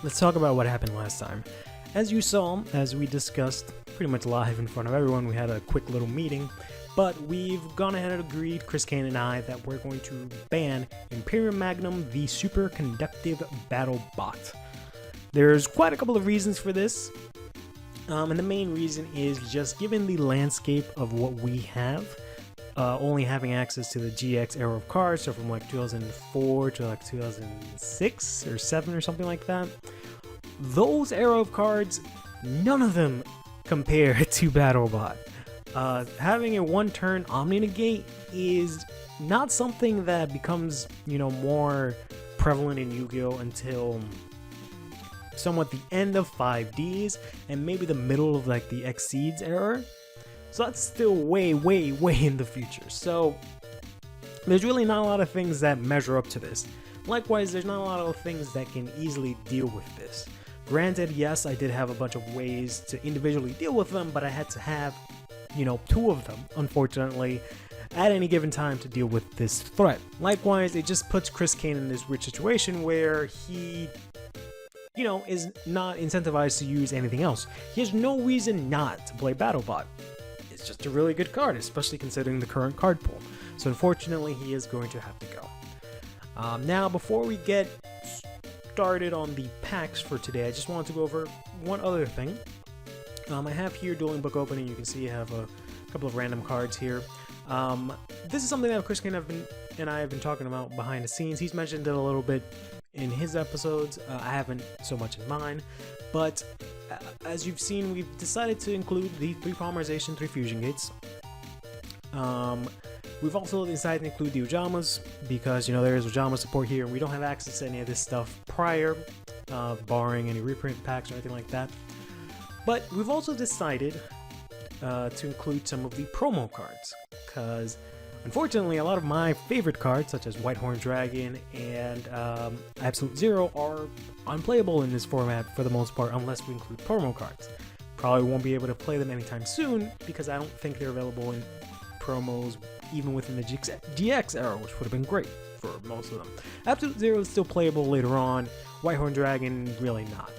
let's talk about what happened last time. As you saw, as we discussed pretty much live in front of everyone, we had a quick little meeting, but we've gone ahead and agreed, ChrisCaine and I, that we're going to ban Imperium Magnum, the superconductive battle bot. There's quite a couple of reasons for this, and the main reason is just given the landscape of what we have, only having access to the GX era of cards, so from like 2004 to like 2006 or 7 or something like that. Those era of cards, none of them compare to BattleBot. Having a one-turn Omni Negate is not something that becomes, more prevalent in Yu-Gi-Oh! Until somewhat the end of 5Ds and maybe the middle of like the Exceeds era. So that's still way, way, way in the future. So there's really not a lot of things that measure up to this. Likewise, there's not a lot of things that can easily deal with this. Granted, yes, I did have a bunch of ways to individually deal with them, but I had to have, 2 of them, unfortunately, at any given time to deal with this threat. Likewise, it just puts ChrisCaine in this weird situation where he, is not incentivized to use anything else. He has no reason not to play BattleBot. It's just a really good card, especially considering the current card pool. So unfortunately, he is going to have to go. Now, before we get started on the packs for today, I just wanted to go over one other thing. I have here Dueling Book Opening. You can see I have a couple of random cards here. This is something that ChrisCaine and I have been talking about behind the scenes. He's mentioned it a little bit in his episodes. I haven't so much in mine, but as you've seen, we've decided to include the 3 Polymerization, 3 Fusion Gates. We've also decided to include the Ujamas because, there is Ujama support here and we don't have access to any of this stuff prior, barring any reprint packs or anything like that. But we've also decided to include some of the promo cards because, unfortunately, a lot of my favorite cards, such as Whitehorn Dragon and Absolute Zero, are unplayable in this format for the most part unless we include promo cards. Probably won't be able to play them anytime soon because I don't think they're available in promos even within the GX era, which would have been great for most of them. Absolute Zero is still playable later on, Whitehorn Dragon really not.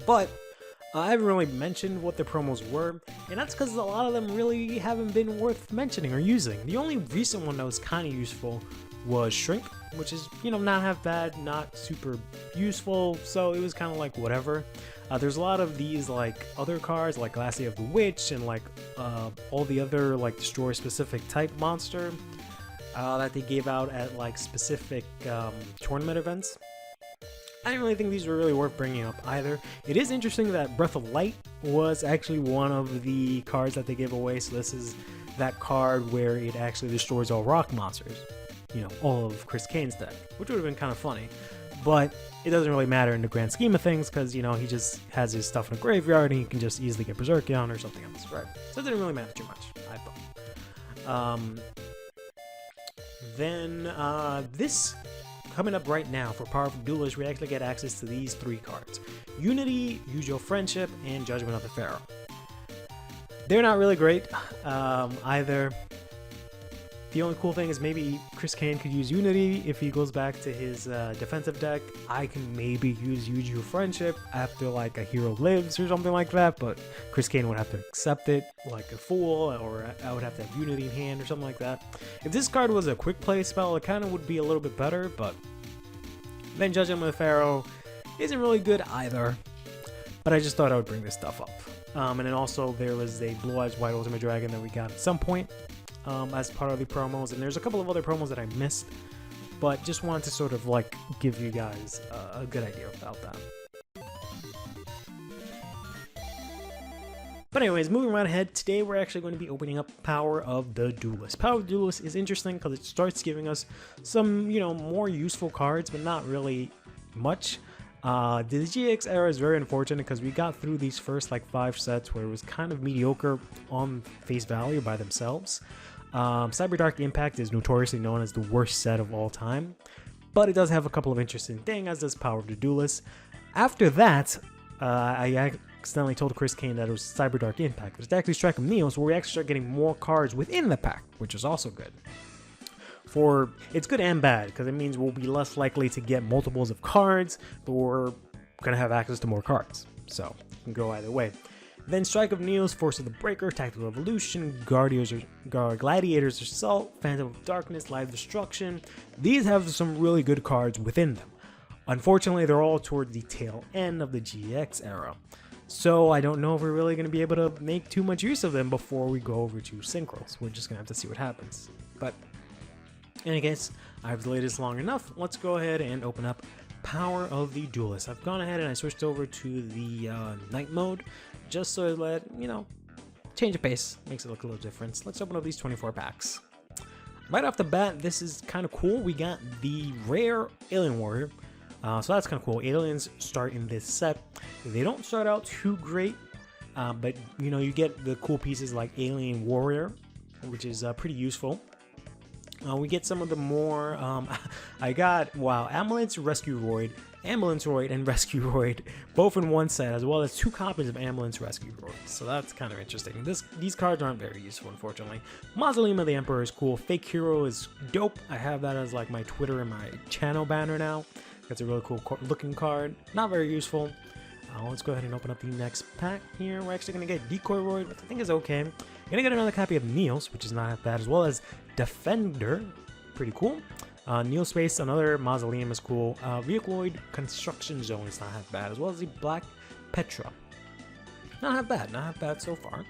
But I haven't really mentioned what the promos were, and that's because a lot of them really haven't been worth mentioning or using. The only recent one that was kind of useful was Shrink, which is, not half bad, not super useful, so it was kind of like whatever. There's a lot of these like other cards like Glassy of the Witch and like all the other like destroy specific type monster that they gave out at like specific tournament events. I didn't really think these were really worth bringing up either. It is interesting that Breath of Light was actually one of the cards that they gave away, so this is that card where it actually destroys all rock monsters. All of ChrisCaine's deck, which would have been kind of funny. But it doesn't really matter in the grand scheme of things because, he just has his stuff in a graveyard and he can just easily get Berserkion or something else, right? So it didn't really matter too much, I thought. This coming up right now for Power of the Duelist, we actually get access to these 3 cards. Unity, Use Your Friendship, and Judgment of the Pharaoh. They're not really great either. The only cool thing is maybe ChrisCaine could use Unity if he goes back to his defensive deck. I can maybe use Your Friendship after like a hero lives or something like that, but ChrisCaine would have to accept it like a fool, or I would have to have Unity in hand or something like that. If this card was a quick play spell, it kind of would be a little bit better, but then Judgment of the Pharaoh isn't really good either. But I just thought I would bring this stuff up. And then also there was a Blue Eyes White Ultimate Dragon that we got at some point. As part of the promos, and there's a couple of other promos that I missed, but just wanted to sort of like give you guys a good idea about that. But anyways, moving right ahead, today we're actually going to be opening up Power of the Duelist. Power of the Duelist is interesting because it starts giving us some, more useful cards, but not really much. The GX era is very unfortunate because we got through these first like 5 sets where it was kind of mediocre on face value by themselves. Cyber Dark Impact is notoriously known as the worst set of all time, but it does have a couple of interesting things, as does Power of the Duelist. After that, I accidentally told ChrisCaine that it was Cyber Dark Impact, but it's actually Strike of Neos, where we actually start getting more cards within the pack, which is also good. It's good and bad, because it means we'll be less likely to get multiples of cards, but we're gonna have access to more cards, so it can go either way. Then Strike of Neos, Force of the Breaker, Tactical Evolution, Gladiator's Assault, Phantom of Darkness, Live Destruction. These have some really good cards within them. Unfortunately, they're all toward the tail end of the GX era. So I don't know if we're really going to be able to make too much use of them before we go over to Synchros. We're just going to have to see what happens. But in any case, I've delayed this long enough. Let's go ahead and open up Power of the Duelist. I've gone ahead and I switched over to the night mode just so that, change of pace. Makes it look a little different. Let's open up these 24 packs. Right off the bat, this is kind of cool. We got the rare Alien Warrior. So that's kind of cool. Aliens start in this set. They don't start out too great, but you get the cool pieces like Alien Warrior, which is pretty useful. We get some of the more, I got, Ambulance, Rescue Roid, Ambulance Roid, and Rescue Roid, both in one set, as well as 2 copies of Ambulance Rescue Roid. So that's kind of interesting. These cards aren't very useful, unfortunately. Mausoleum of the Emperor is cool. Fake Hero is dope. I have that as like my Twitter and my channel banner now. That's a really cool looking card. Not very useful. Let's go ahead and open up the next pack here. We're actually going to get Decoy Roid, which I think is okay. Going to get another copy of Neos, which is not that bad, as well as Defender. Pretty cool. Neo Space, another Mausoleum is cool. Vehicloid Construction Zone is not half bad, as well as the Black Petra. Not half bad. Not half bad so far.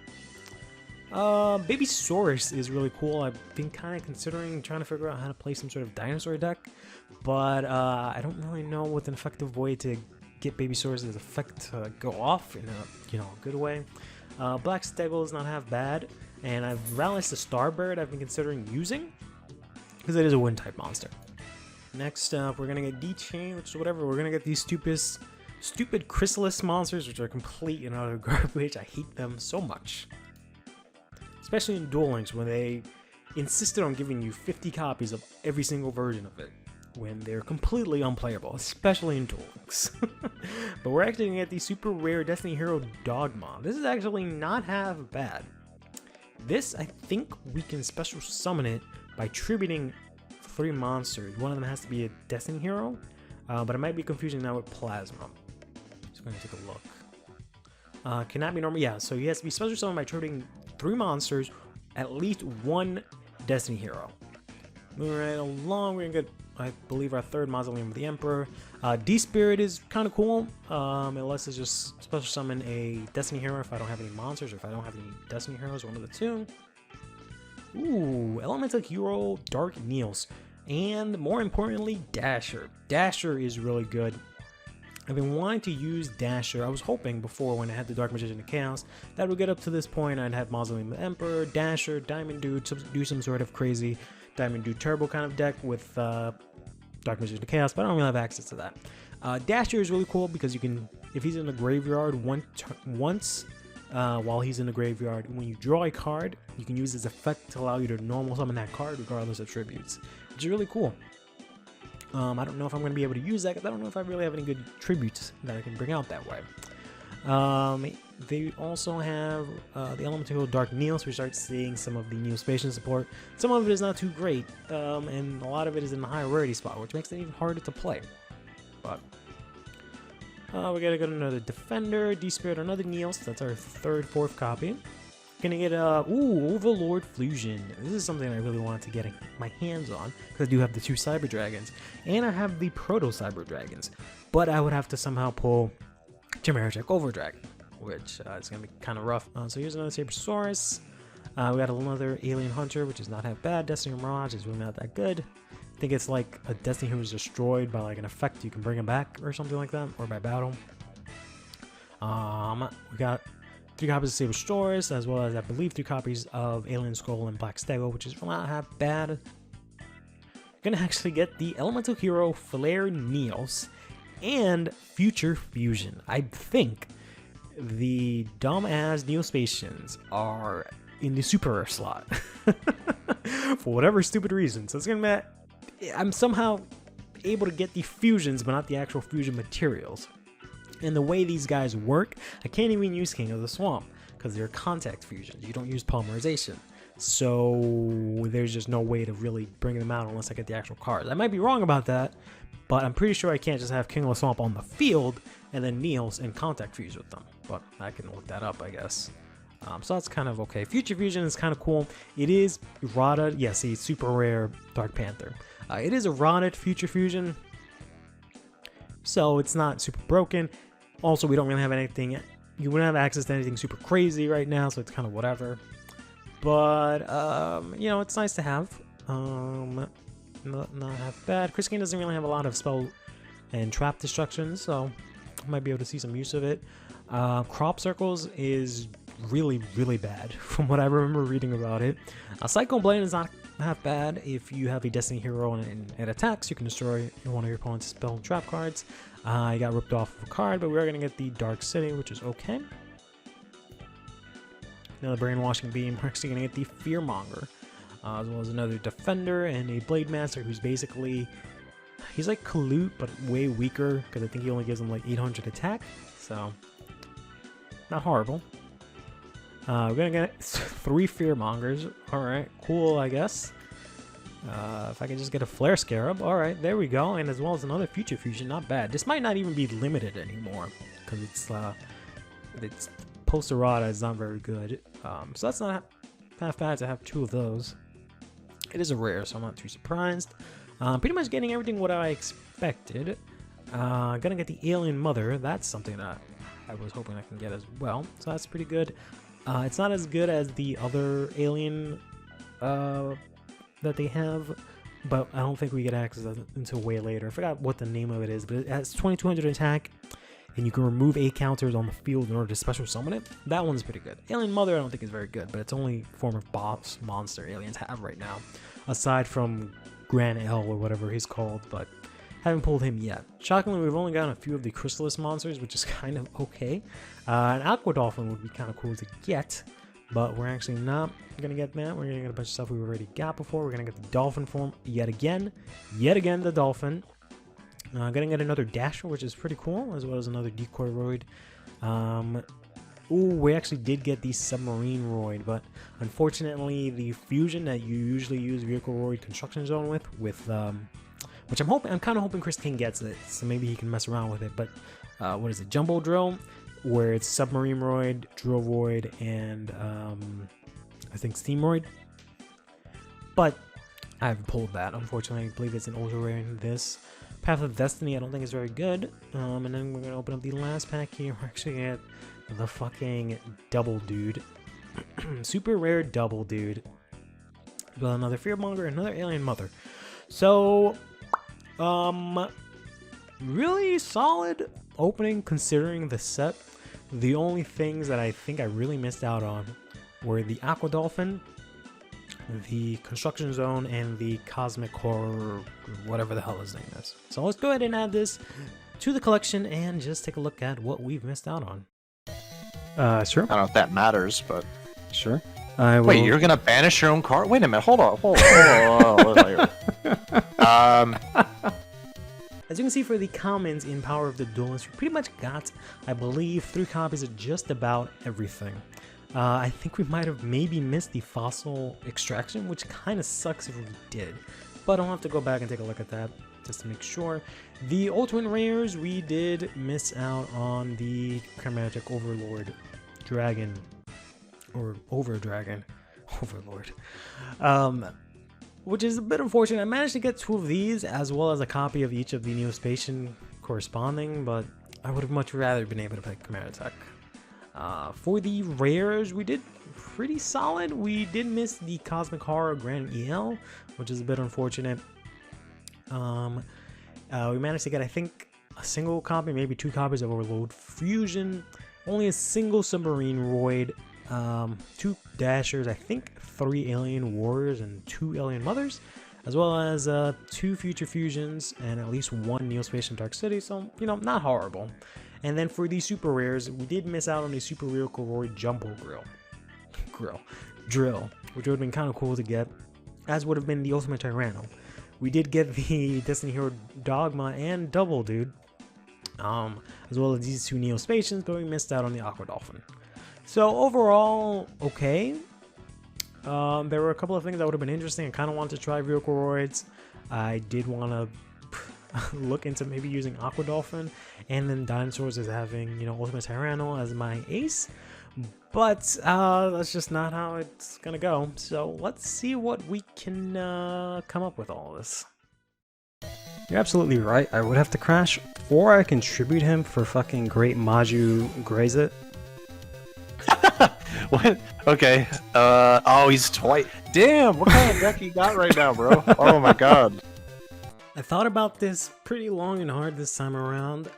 Baby Saurus is really cool. I've been kind of considering trying to figure out how to play some sort of dinosaur deck, but I don't really know what's an effective way to get Baby Saurus' effect to go off in a good way. Black Stego is not half bad, and I've realized the Starbird I've been considering using because it is a wind type monster. Next up, we're gonna get D-Chain, which is whatever. We're gonna get these stupid Chrysalis monsters, which are complete and utter garbage. I hate them so much. Especially in Duel Links, when they insisted on giving you 50 copies of every single version of it, when they're completely unplayable, especially in Duel Links. But we're actually going to get the super rare Destiny Hero Dogma. This is actually not half bad. This, I think we can special summon it by tributing 3 monsters. One of them has to be a Destiny Hero, but it might be confusing now with Plasma. So we're going to take a look. Cannot be normal. Yeah, so he has to be special summoned by tributing 3 monsters, at least 1 Destiny Hero. Moving right along, we're gonna get, I believe, our 3rd Mausoleum of the Emperor. D-Spirit is kind of cool. It lets us just special summon a Destiny Hero if I don't have any monsters, or if I don't have any Destiny Heroes, one of the 2. Ooh, Elemental Hero Dark Neos. And more importantly, Dasher. Dasher is really good. I've been wanting to use Dasher. I was hoping before, when I had the Dark Magician of Chaos, that would get up to this point. I'd have Mausoleum of the Emperor, Dasher, Diamond Dude, do some sort of crazy Diamond Dude Turbo kind of deck with Dark Magician of Chaos, but I don't really have access to that. Dasher is really cool because you can, if he's in the graveyard once while he's in the graveyard, when you draw a card, you can use his effect to allow you to normal summon that card regardless of tributes, which is really cool. I don't know if I'm going to be able to use that because I don't know if I really have any good tributes that I can bring out that way. They also have the Elemental Dark Neos. We start seeing some of the new Neospatian support. Some of it is not too great, and a lot of it is in the high rarity spot, which makes it even harder to play. But we gotta get another Defender, D-Spirit, another Neos. That's our 3rd, 4th copy. Gonna get Overlord Fusion. This is something I really wanted to get my hands on because I do have the 2 Cyber Dragons and I have the Proto Cyber Dragons, but I would have to somehow pull Chimericheck Over Dragon, which is gonna be kind of rough. So here's another Sabersaurus. We got another Alien Hunter, which is not half bad. Destiny Mirage is really not that good. I think it's like a Destiny who was destroyed by like an effect. You can bring him back or something like that, or by battle. We got 3 copies of Sabersaurus, as well as, I believe, 3 copies of Alien Skull and Black Stego, which is not half bad. Gonna actually get the Elemental Hero Flare Neos and Future Fusion. I think the dumb-ass Neospatians are in the super rare slot for whatever stupid reason. So it's gonna be, I'm somehow able to get the fusions, but not the actual fusion materials. And the way these guys work, I can't even use King of the Swamp because they're contact fusions. You don't use polymerization. So there's just no way to really bring them out unless I get the actual cards. I might be wrong about that, but I'm pretty sure I can't just have King of the Swamp on the field and then Niels and contact fuse with them. But I can look that up, I guess. So that's kind of okay. Future Fusion is kind of cool. It is rotted. Yeah, see, super rare Dark Panther. It is a rotted Future Fusion, so it's not super broken. Also, we don't really have anything. You wouldn't have access to anything super crazy right now, so it's kind of whatever. But you know, it's nice to have. Not half bad. ChrisCaine doesn't really have a lot of spell and trap destruction, so I might be able to see some use of it. Crop Circles is really, really bad from what I remember reading about it. Cyclone Blade is not half bad. If you have a Destiny hero and it attacks, you can destroy one of your opponent's spell and trap cards. I got ripped off of a card, but we are going to get the Dark City, which is okay. Another Brainwashing Beam. We're actually going to get the Fearmonger, as well as another Defender and a Blade Master, who's basically, he's like Kalute, but way weaker, because I think he only gives him like 800 attack, so not horrible. We're gonna get 3 Fearmongers. Alright, cool, I guess. If I can just get a Flare Scarab. Alright, there we go. And as well as another Future Fusion. Not bad. This might not even be limited anymore, because it's post-errata is not very good. So that's not half bad to have 2 of those. It is a rare, so I'm not too surprised. Pretty much getting everything what I expected. Gonna get the Alien Mother. That's something that I was hoping I can get as well. So that's pretty good. It's not as good as the other alien that they have, but I don't think we get access until way later. I forgot what the name of it is, but it has 2200 attack, and you can remove 8 counters on the field in order to special summon it. That one's pretty good. Alien Mother I don't think is very good, but it's only form of boss monster aliens have right now, aside from Gran L or whatever he's called, but haven't pulled him yet. Shockingly, we've only gotten a few of the Chrysalis monsters, which is kind of okay. An Aqua Dolphin would be kind of cool to get, but we're actually not going to get that. We're going to get a bunch of stuff we've already got before. We're going to get the Dolphin form yet again. Yet again, the Dolphin. Going to get another Dasher, which is pretty cool, as well as another Decoy Roid. Ooh, we actually did get the Submarine Roid, but unfortunately, the fusion that you usually use Vehicle Roid Construction Zone with which I'm kind of hoping ChrisCaine gets it, so maybe he can mess around with it. But what is it? Jumbo Drill, where it's Submarine Roid, Drill Roid, and I think Steam Roid. But I haven't pulled that, unfortunately. I believe it's an ultra rare in this. Path of Destiny, I don't think is very good. And then we're gonna open up the last pack here. We're actually gonna get the fucking Double Dude, super rare Double Dude. Well, another Fearmonger, another Alien Mother. So, really solid opening considering the set. The only things that I think I really missed out on were the Aqua Dolphin, the Construction Zone, and the Cosmic Horror, whatever the hell his name is. So let's go ahead and add this to the collection and just take a look at what we've missed out on. Sure. I don't know if that matters, but sure. Wait, you're gonna banish your own card? Wait a minute, hold on. As you can see for the commons in Power of the Duelist, we pretty much got, I believe, 3 copies of just about everything. I think we might have maybe missed the Fossil Extraction, which kind of sucks if we did. But I'll have to go back and take a look at that just to make sure. The Ultimate Rares, we did miss out on the Chromatic Overlord Dragon. Or Overdragon. Overlord. Which is a bit unfortunate. I managed to get 2 of these, as well as a copy of each of the Neospatian corresponding, but I would have much rather been able to pick Chromatic. For the rares, we did pretty solid. We did miss the Cosmic Horror Grand EL, which is a bit unfortunate. We managed to get, I think, a single copy, maybe 2 copies of Overload Fusion, only a single Submarine Roid, 2 Dashers, I think 3 Alien Warriors and 2 Alien Mothers, as well as 2 Future Fusions and at least 1 Neospatian Dark City, so, you know, not horrible. And then for the super rares, we did miss out on the Super Rare Roid Jumbo Drill, which would have been kind of cool to get, as would have been the Ultimate Tyranno. We did get the Destiny Hero Dogma and Double Dude, as well as these 2 Neospatians, but we missed out on the Aqua Dolphin. So overall, okay. There were a couple of things that would have been interesting. I kind of wanted to try Vehicle Roids. I did want to look into maybe using Aqua Dolphin and then Dinosaurs as having, Ultimate Tyranno as my ace. But that's just not how it's gonna go. So let's see what we can come up with all this. You're absolutely right. I would have to crash, or I contribute him for fucking Great Maju Graze It. What? Okay. Oh, he's twice. Damn, what kind of deck you got right now, bro? Oh my god. I thought about this pretty long and hard this time around,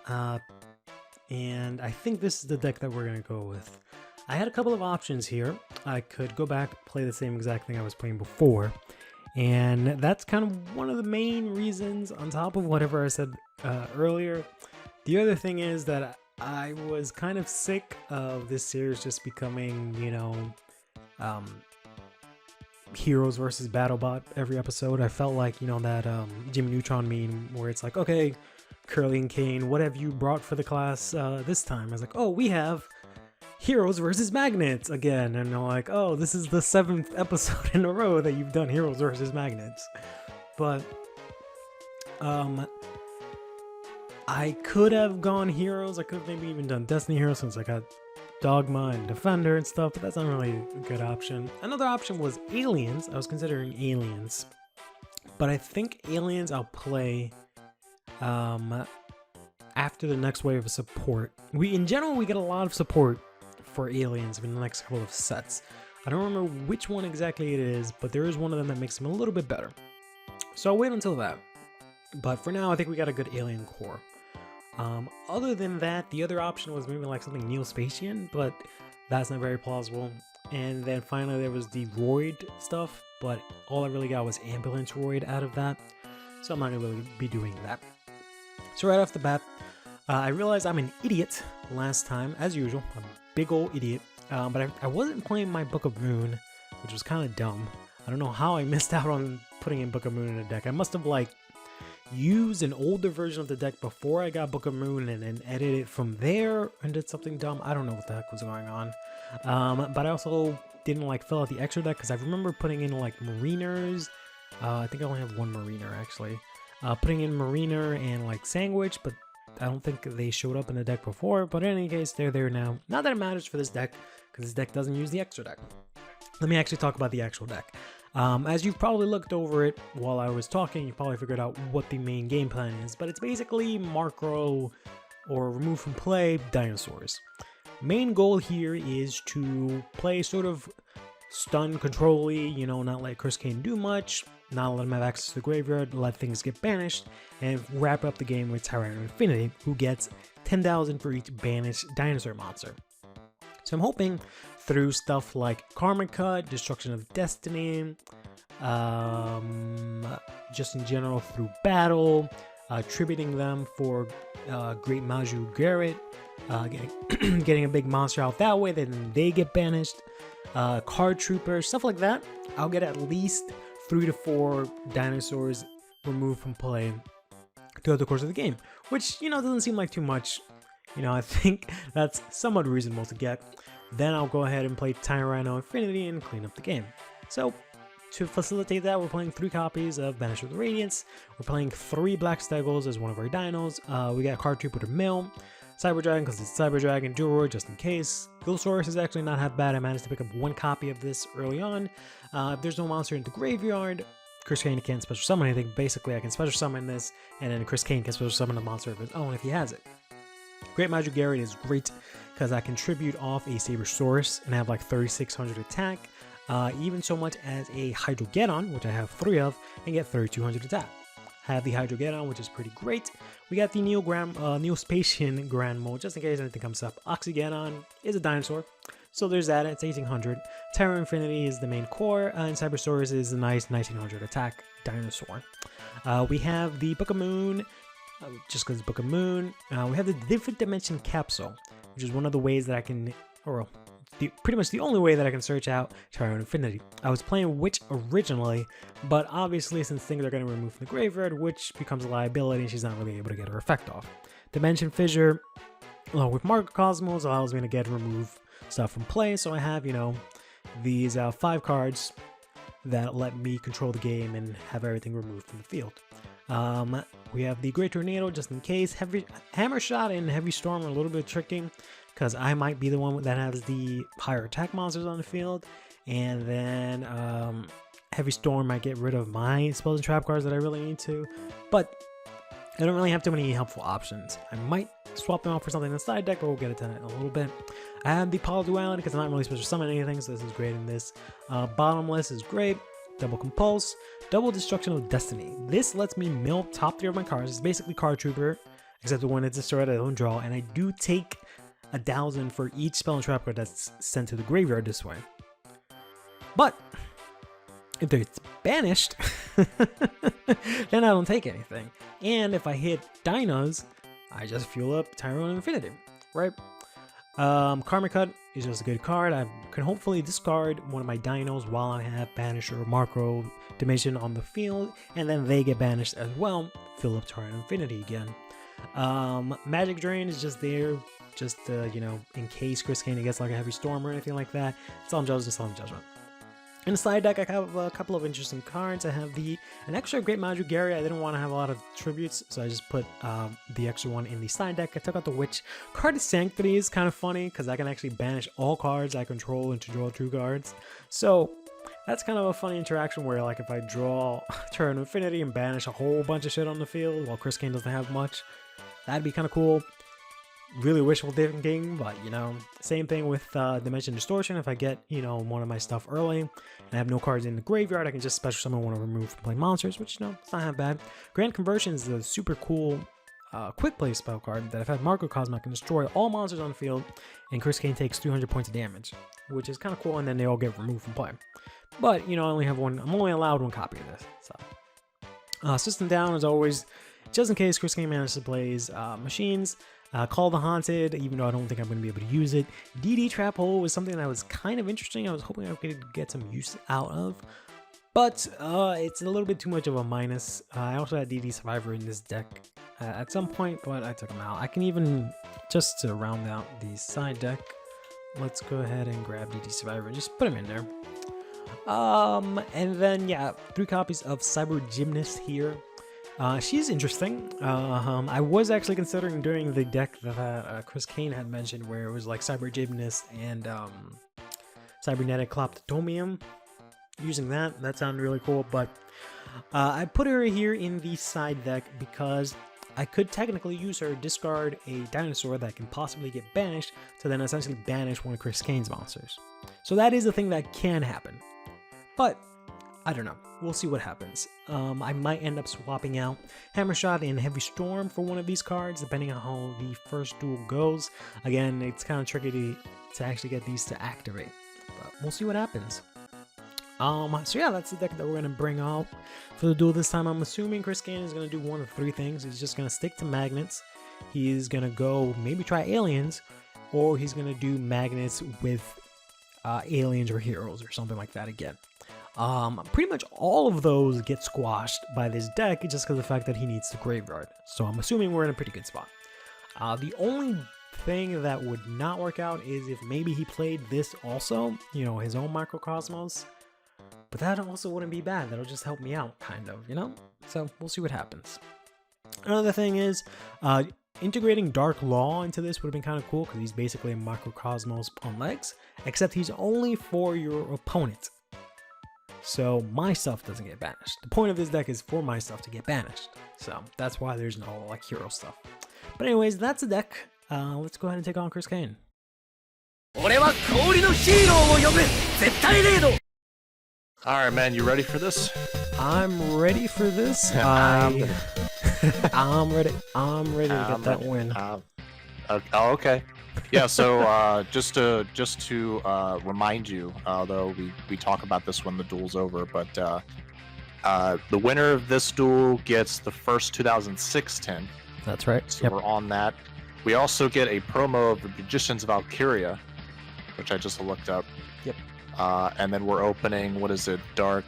and I think this is the deck that we're gonna go with. I had a couple of options here. I could go back, play the same exact thing I was playing before, and that's kind of one of the main reasons, on top of whatever I said earlier. The other thing is that I was kind of sick of this series just becoming, Heroes versus BattleBot every episode. I felt like, that Jimmy Neutron meme where it's like, okay, Curly and Caine, what have you brought for the class this time? I was like, oh, we have Heroes versus Magnets again. And I'm like, oh, this is the 7th episode in a row that you've done Heroes versus Magnets. But I could have gone Heroes. I could have maybe even done Destiny Heroes since I got Dogma and Defender and stuff, but that's not really a good option. Another option was Aliens. I was considering Aliens, but I think Aliens I'll play after the next wave of support. In general, we get a lot of support for Aliens in the next couple of sets. I don't remember which one exactly it is, but there is one of them that makes them a little bit better. So I'll wait until that. But for now, I think we got a good Alien core. Other than that, the other option was maybe like something Neo-Spacian, but that's not very plausible. And then finally there was the Roid stuff, but all I really got was Ambulance Roid out of that, so I'm not gonna really be doing that. So right off the bat, I realized I'm an idiot last time, as usual. I'm a big old idiot, but I wasn't playing my Book of Moon, which was kind of dumb. I don't know how I missed out on putting in Book of Moon in a deck. I must have used an older version of the deck before I got Book of Moon and then edited it from there and did something dumb. I don't know what the heck was going on. But I also didn't fill out the extra deck because I remember putting in Mariners. I think I only have one Mariner actually. Putting in Mariner and Sandwich, but I don't think they showed up in the deck before. But in any case, they're there now. Not that it matters for this deck because this deck doesn't use the extra deck. Let me actually talk about the actual deck. As you've probably looked over it while I was talking, you probably figured out what the main game plan is, but it's basically Markro or remove from play dinosaurs. Main goal here is to play sort of stun control-y, not let ChrisCaine do much, not let him have access to the graveyard, let things get banished, and wrap up the game with Tyranno Infinity, who gets 10,000 for each banished dinosaur monster. So I'm hoping through stuff like Karma Cut, Destruction of Destiny, just in general through battle, tributing them for Great Maju Garrett, getting a big monster out that way, then they get banished, Card Troopers, stuff like that. I'll get at least 3 to 4 dinosaurs removed from play throughout the course of the game, which, doesn't seem like too much. I think that's somewhat reasonable to get. Then I'll go ahead and play Tyranno Infinity and clean up the game. So, to facilitate that, we're playing 3 copies of Banisher of the Radiance. We're playing 3 Black Stegos as one of our dinos. We got Card Trooper to mill, Cyber Dragon because it's Cyber Dragon, Duel just in case. Gilsaurus is actually not half bad. I managed to pick up 1 copy of this early on. If there's no monster in the graveyard, ChrisCaine can't special summon anything. Basically, I can special summon this, and then ChrisCaine can special summon a monster of his own if he has it. Great Maju Garrett is great because I contribute off a Sabersaurus and have 3,600 attack, even so much as a Hydrogeddon, which I have 3 of, and get 3,200 attack. I have the Hydrogeddon, which is pretty great. We got the Neo-Spacian Grand Mode, just in case anything comes up. Oxygeddon is a dinosaur, so there's that, it's 1,800. Terra Infinity is the main core, and Cybersaurus is a nice 1,900 attack dinosaur. We have the Book of Moon, just because Book of Moon. We have the Different Dimension Capsule, which is one of the ways that I can, pretty much the only way that I can search out Tyranno Infinity. I was playing Witch originally, but obviously since things are getting removed from the graveyard, Witch becomes a liability and she's not really able to get her effect off. Dimension Fissure, along with Microcosmos, allows me to remove stuff from play, so I have, these 5 cards that let me control the game and have everything removed from the field. We have the Great Tornado just in case. Hammer Shot and Heavy Storm are a little bit tricky because I might be the one that has the higher attack monsters on the field, and then Heavy Storm might get rid of my spells and trap cards that I really need to, but I don't really have too many helpful options. I might swap them out for something in the side deck, but we'll get it to that in a little bit. I have the Power Of The Duelist because I'm not really supposed to summon anything, so this is great in this. Bottomless is great. Double Compulse, Double Destruction of Destiny. This lets me mill top 3 of my cards. It's basically Card Trooper, except when it's destroyed I don't draw, and I do take 1,000 for each spell and trap card that's sent to the graveyard this way. But if it's banished, then I don't take anything. And if I hit Dinos, I just fuel up Tyrone Infinity, right? Karma Cut is just a good card. I can hopefully discard one of my Dinos while I have Banish or Macro Dimension on the field, and then they get banished as well. Fill up Tyrone Infinity again. Magic Drain is just there, just you know, in case ChrisCaine gets like a Heavy Storm or anything like that. Solemn Judgment, Solemn Judgment. In the side deck, I have a couple of interesting cards. I have an extra Great Madrigari. I didn't want to have a lot of tributes, so I just put the extra one in the side deck. I took out the Witch. Card of Sanctity is kind of funny because I can actually banish all cards I control into draw 2 cards. So that's kind of a funny interaction where, like, if I draw Turn Infinity and banish a whole bunch of shit on the field while ChrisCaine doesn't have much, that'd be kind of cool. Really wishful thinking, but you know, same thing with Dimension Distortion. If I get, you know, one of my stuff early and I have no cards in the graveyard, I can just special summon one to remove from play monsters, which, you know, it's not that bad. Grand Conversion is a super cool quick play spell card that if I have Microcosm, I can destroy all monsters on the field, and ChrisCaine takes 300 points of damage, which is kind of cool, and then they all get removed from play. But you know, I only have one. I'm only allowed one copy of this. So System Down is always just in case ChrisCaine manages to play machines. Call the Haunted, even though I don't think I'm going to be able to use it. DD Trap Hole was something that was kind of interesting. I was hoping I could get some use out of, but it's a little bit too much of a minus. I also had DD Survivor in this deck at some point, but I took him out. I can even, just to round out the side deck, let's go ahead and grab DD Survivor and just put him in there. And then, yeah, 3 copies of Cyber Gymnast here. She's interesting. I was actually considering doing the deck that ChrisCaine had mentioned, where it was like Cyber Gymnast and Cybernetic Cloptotomium. Using that sounded really cool, but I put her here in the side deck because I could technically use her, discard a dinosaur that can possibly get banished, to then essentially banish one of ChrisCaine's monsters. So that is a thing that can happen, but I don't know. We'll see what happens. I might end up swapping out Hammer Shot and Heavy Storm for one of these cards, depending on how the first duel goes. Again, it's kind of tricky to actually get these to activate, but we'll see what happens. So yeah, that's the deck that we're going to bring out for the duel this time. I'm assuming ChrisCaine is going to do one of 3 things. He's just going to stick to magnets. He's going to go maybe try aliens, or he's going to do magnets with aliens or heroes or something like that again. Pretty much all of those get squashed by this deck just because of the fact that he needs the graveyard. So I'm assuming we're in a pretty good spot. The only thing that would not work out is if maybe he played this also, you know, his own Microcosmos. But that also wouldn't be bad. That'll just help me out, kind of, you know? So we'll see what happens. Another thing is, integrating Dark Law into this would have been kind of cool because he's basically a Microcosmos on legs, except he's only for your opponent. So my stuff doesn't get banished. The point of this deck is for my stuff to get banished. So that's why there's no like hero stuff. But anyways, that's the deck. Let's go ahead and take on ChrisCaine. Alright, man, you ready for this? I'm ready for this. I'm ready. I'm ready to get that win. Okay. Yeah, so just to remind you, although we talk about this when the duel's over, but the winner of this duel gets the first 2006 tin. That's right. So we're on that. We also get a promo of the Magician's Valkyria, which I just looked up. Yep. And then we're opening, what is it, Dark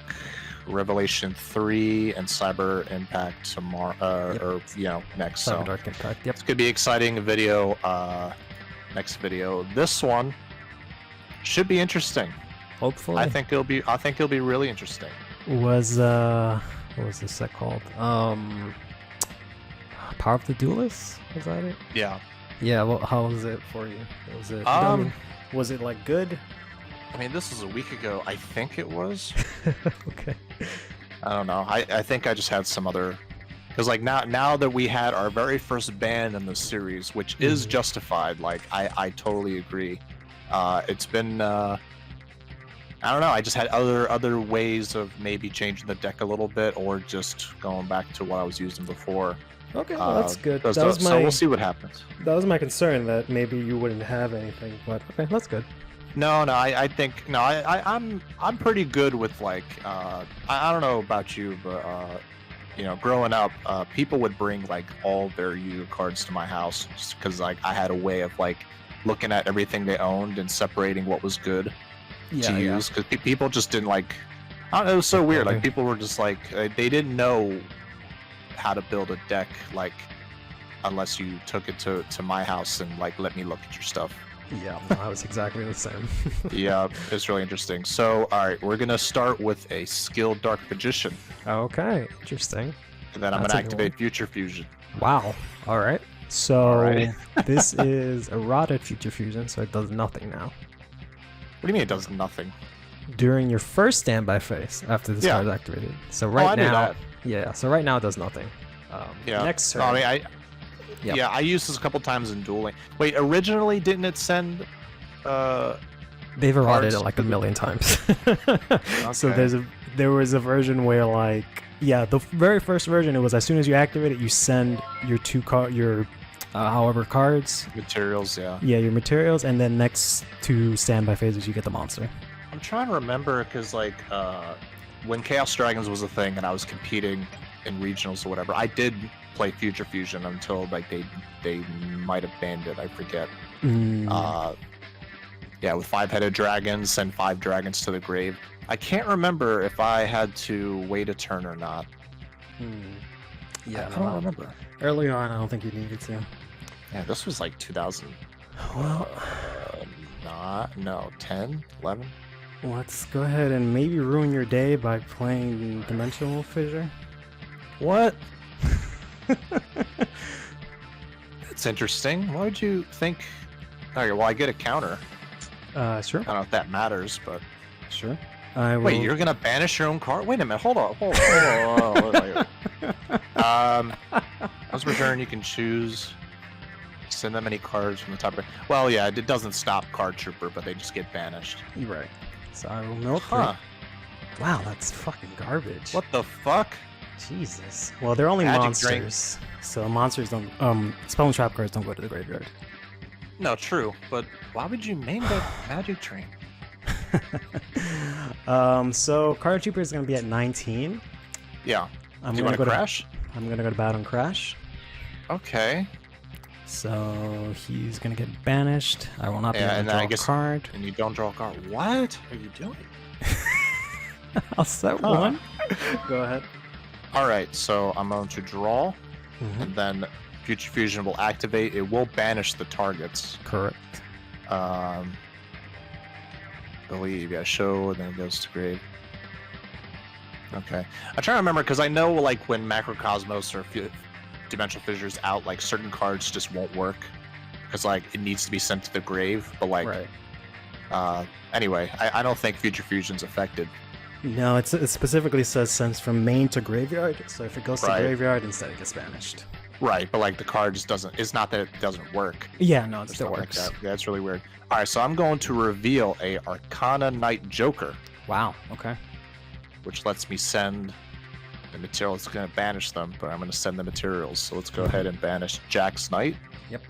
Revelation 3 and Cyber Impact tomorrow, or you know, next. Cyber so Dark Impact. Yep. It's gonna be exciting video. Next video. This one should be interesting. Hopefully. I think it'll be really interesting. Was what was this set called? Power of the Duelist? Was that it? Yeah. Yeah. Well, how was it for you? Was it? Was it like good? I mean, this was a week ago. I think it was. Okay. I don't know. I think I just had some other, because like now that we had our very first ban in the series, which is justified. Like I totally agree. It's been I don't know. I just had other ways of maybe changing the deck a little bit, or just going back to what I was using before. Okay, well, that's good. So we'll see what happens. That was my concern, that maybe you wouldn't have anything, but okay, that's good. No, I think no. I'm pretty good with like I don't know about you, but you know, growing up, people would bring like all their Yu-Gi-Oh cards to my house just because like I had a way of like looking at everything they owned and separating what was good to use, because people just didn't like. I don't know, it was so weird. Like people were just like they didn't know how to build a deck, like unless you took it to my house and like let me look at your stuff. Yeah, I was exactly the same. Yeah, it's really interesting. So, all right, we're gonna start with a skilled Dark Magician. Okay, interesting. And then I'm gonna activate Future Fusion. Wow. All right. So this is a rotted Future Fusion, so it does nothing now. What do you mean it does nothing? During your first standby phase after this card is activated. So right now, so right now it does nothing. Next turn. No, I mean, Yeah, I used this a couple times in dueling. Wait, originally didn't it send? They've eroded it like a million times. Okay. So there was a version where like the very first version, it was as soon as you activate it, you send your however cards. Materials, yeah. Yeah, your materials, and then next to standby phases, you get the monster. I'm trying to remember because like when Chaos Dragons was a thing and I was competing in regionals or whatever, I did play Future Fusion until like they might have banned it. I forget. With 5-headed dragons, send 5 dragons to the grave. I can't remember if I had to wait a turn or not. Yeah, I don't remember. Early on, I don't think you needed to. Yeah, this was like 2000. Well, 10, 11. Let's go ahead and maybe ruin your day by playing Dimensional Fissure. What? That's interesting. Why would you think? Okay, well, I get a counter. Sure. I don't know if that matters, but sure. Wait, you're gonna banish your own card? Wait a minute. Hold on. Once per turn, you can choose. Send them any cards from the top. Well, yeah, it doesn't stop Card Trooper, but they just get banished. Right. So I will milk. Huh. Wow, that's fucking garbage. What the fuck? Jesus. Well, they're only monsters, so monsters don't. Spell and trap cards don't go to the graveyard. No, true. But why would you name that Magic Train? So Card Trooper is gonna be at 19. Yeah. I'm Do you gonna want go to crash? I'm gonna go to battle and crash. Okay. So he's gonna get banished. I will not be able to draw a card. And you don't draw a card. What are you doing? I'll set one. Go ahead. All right, so I'm going to draw, and then Future Fusion will activate. It will banish the targets. Correct. Believe, show, and then it goes to grave. Okay. I'm trying to remember, because I know, like, when Macrocosmos or Dimensional Fissure's out, like, certain cards just won't work, because, like, it needs to be sent to the grave, but, like, anyway, I don't think Future Fusion's affected. No, it specifically says sends from main to graveyard, so if it goes to graveyard, instead it gets banished. Right, but like the card just doesn't, it's not that it doesn't work. Yeah, no, it still works. Like that. Yeah, it's really weird. Alright, so I'm going to reveal a Arcana Knight Joker. Wow, okay. Which lets me send the material. It's going to banish them, but I'm going to send the materials. So let's go ahead and banish Jack's Knight. Yep.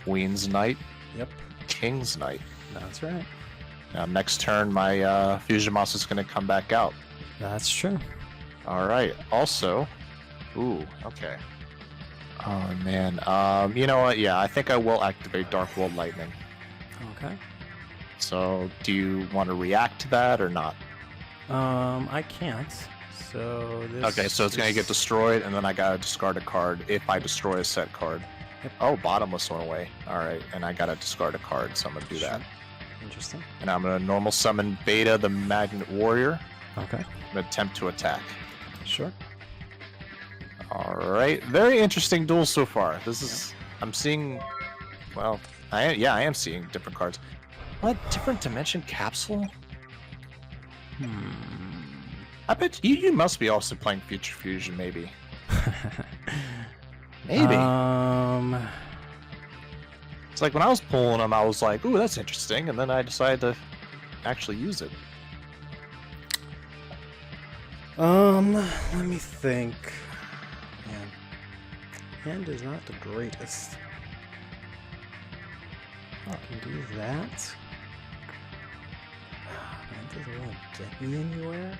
Queen's Knight. Yep. King's Knight. That's right. Now, next turn, my Fusion Moss is going to come back out. That's true. All right. Also, okay. Oh man. You know what? Yeah, I think I will activate Dark World Lightning. Okay. So, do you want to react to that or not? I can't. So this. Okay, so it's going to get destroyed, and then I gotta discard a card if I destroy a set card. Yep. Oh, Bottomless went away. All right, and I gotta discard a card, so I'm gonna do that. Interesting. And I'm gonna normal summon Beta, the Magnet Warrior. Okay. I'm gonna attempt to attack. Sure. All right. Very interesting duel so far. This is. I'm seeing. Well, I am seeing different cards. What different dimension capsule? I bet you must be also playing Future Fusion, maybe. Maybe. It's like when I was pulling them, I was like, "Ooh, that's interesting," and then I decided to actually use it. Let me think. Man, hand is not the greatest. I can do that. Man, it doesn't really get me anywhere.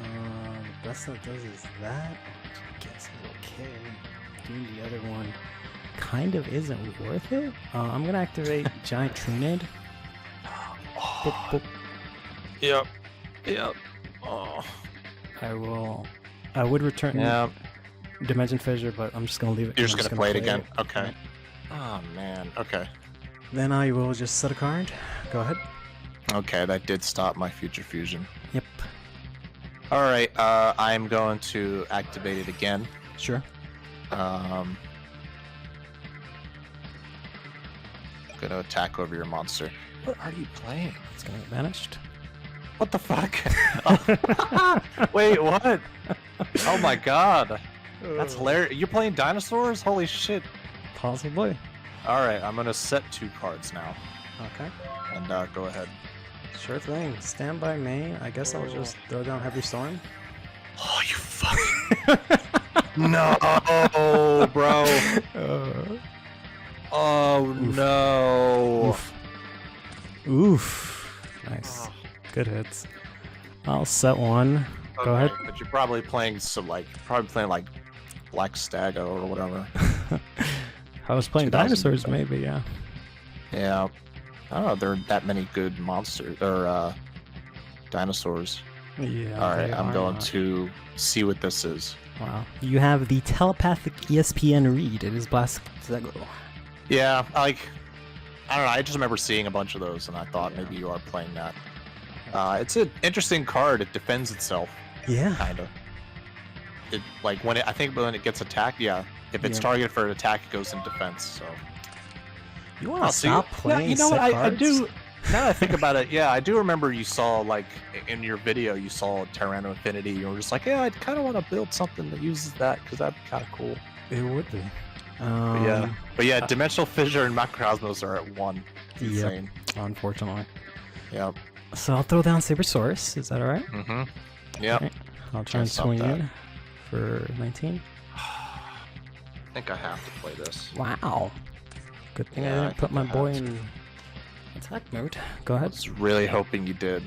The best that does is that. Which I guess is okay. Doing the other one kind of isn't worth it. I'm gonna activate Giant Trinid. Boop, boop. Yep. Yep. Oh. I would return Dimension Fissure, but I'm just gonna leave it. You're just gonna play it again? Okay. Right. Oh man. Okay. Then I will just set a card. Go ahead. Okay, that did stop my Future Fusion. Yep. All right. I'm going to activate it again. Sure. I'm gonna attack over your monster. What are you playing? It's gonna get banished. What the fuck? Wait, what? Oh my god. That's hilarious. You're playing dinosaurs? Holy shit. Possibly. Alright, I'm gonna set 2 cards now. Okay. And go ahead. Sure thing. Standby main. I guess I'll just throw down Heavy Storm. Oh, you fucking... No, bro. Oh, Oof. no. Oof. Oof. Nice. Good hits. I'll set one. Okay, Go ahead. But you're probably playing like Black Stago or whatever. I was playing dinosaurs, maybe, yeah. Yeah. I don't know, there are that many good monsters or dinosaurs. Yeah. Alright, I'm going to see what this is. Wow. You have the telepathic ESPN read. It is Black Stago. Yeah, I don't know, I just remember seeing a bunch of those and I thought maybe you are playing that. It's an interesting card. It defends itself. Yeah. Kind of. It I think when it gets attacked, yeah. If it's targeted for an attack, it goes in defense. So. You want to stop playing? Yeah, you know what? I cards? do. Now that I think about it, yeah, I do remember you saw in your video you saw Tyranno Infinity. You were just like, yeah, I kind of want to build something that uses that because that'd be kind of cool. It would be. But yeah, Dimensional Fissure and Macrocosmos are at 1. It's insane. Unfortunately. Yep. So I'll throw down Sabersaurus. Is that alright? Mm-hmm. Yep. Right. I'll try and swing in for 19. I think I have to play this. Wow. Good thing I didn't put my boy in attack mode. Go ahead. I was really hoping you did.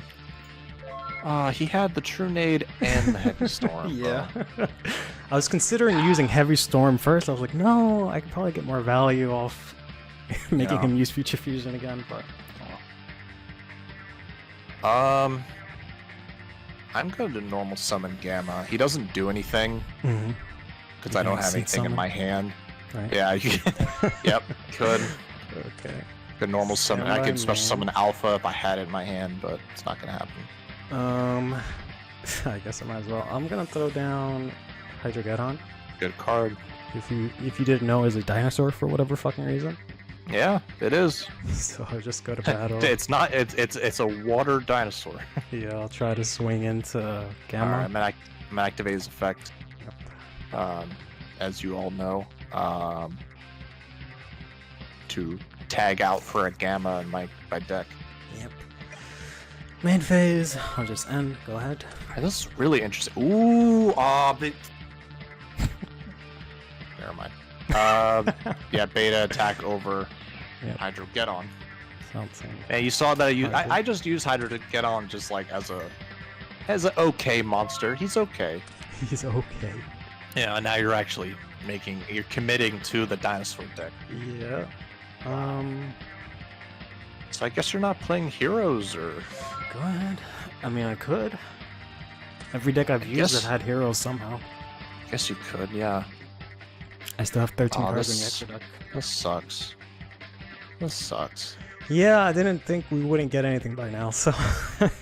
He had the Trunade and the Heavy Storm. Yeah. I was considering using Heavy Storm first. I was like, no, I could probably get more value off making him use Future Fusion again, but... I'm going to normal summon Gamma. He doesn't do anything because I don't have anything in my hand. Right. Yeah. Yep. Could. Okay. Could normal summon. I could special summon Alpha if I had it in my hand, but it's not going to happen. I guess I might as well. I'm gonna throw down Hydrogeddon. Good card. If you didn't know, is a dinosaur for whatever fucking reason. Yeah, it is. So I'll just go to battle. It's not. It's a water dinosaur. Yeah, I'll try to swing into Gamma. Alright, I'm gonna activate his effect. Yep. As you all know, to tag out for a Gamma in my deck. Yep. Main phase. I'll just end. Go ahead. This is really interesting. Ooh, but... Never mind. Yeah, beta attack over Hydrogeddon. Something. And you saw that I just used Hydrogeddon just like as an okay monster. He's okay. He's okay. Yeah, now you're actually you're committing to the dinosaur deck. Yeah. So I guess you're not playing heroes or... Go ahead. I mean, I could. Every deck I've used have had heroes somehow. I guess you could, yeah. I still have 13 cards in the extra deck. This sucks. This sucks. Yeah, I didn't think we wouldn't get anything by now, so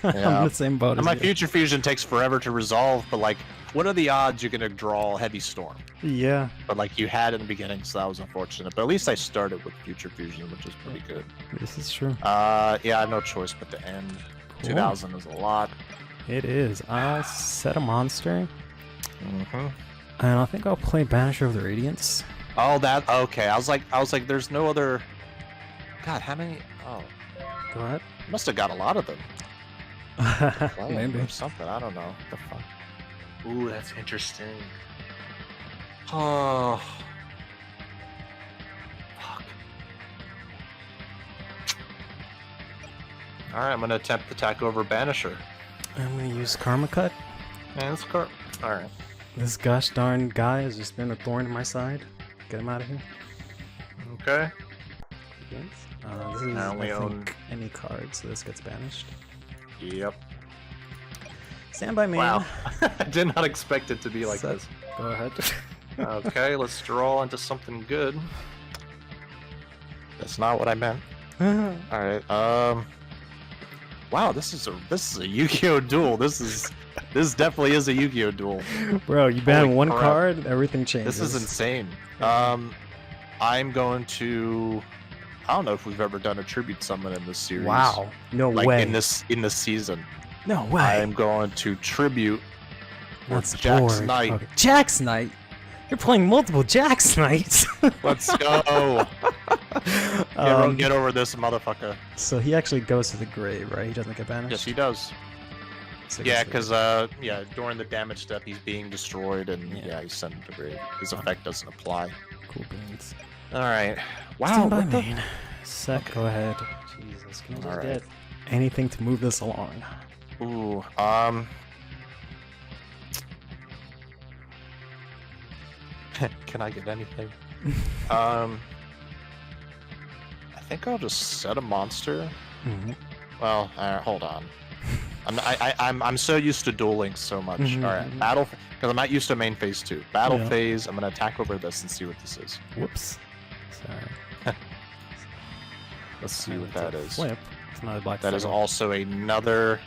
I'm in the same boat as my you. Future Fusion takes forever to resolve, but like, what are the odds you're gonna draw Heavy Storm? Yeah. But like, you had in the beginning, so that was unfortunate. But at least I started with Future Fusion, which is pretty good. This is true. Yeah, no choice but to end. Cool. 2000 is a lot. It is. I'll set a monster. Mm-hmm. And I think I'll play Banisher of the Radiance. Oh, that okay. I was like, there's no other. God, how many? Oh, Go ahead. must have got a lot of them. Maybe. Or something. I don't know. What the fuck. Ooh, that's interesting. Oh. Fuck. All right, I'm gonna attempt to attack over Banisher. I'm gonna use Karma Cut. And it's All right. This gosh darn guy has just been a thorn in my side. Get him out of here. Okay. This is, I only own any card, so this gets banished. Yep. Stand by me. Wow. I did not expect it to be like this. Go ahead. Okay, let's draw into something good. That's not what I meant. All right. Wow, this is a Yu-Gi-Oh duel. This definitely is a Yu-Gi-Oh duel. Bro, you ban Holy one crap. card, everything changes. This is insane. I'm going to. I don't know if we've ever done a tribute summon in this series. Wow. No like way. in this season. No way. I'm going to tribute That's Jack's bored. Knight. Okay. Jack's Knight? You're playing multiple Jack's Knights. Let's go. Get over this, motherfucker. So he actually goes to the grave, right? He doesn't get banished? Yes, he does. So Yeah, he's- because during the damage step, he's being destroyed, and he's sent to the grave. His effect doesn't apply. Cool beans. All right. Wow. Stand by what the- main. Sec, go ahead. Jesus, can I just Alright. get anything to move this along? Ooh. Can I get anything? I think I'll just set a monster. Mm-hmm. Well, hold on. I'm so used to dueling so much. Mhm, All right, mhm. battle, because I'm not used to main phase 2. Battle Yeah. phase. I'm gonna attack over this and see what this is. Whoops. Sorry. Let's see I what went that to is. Flip. It's another black That is Stego. also another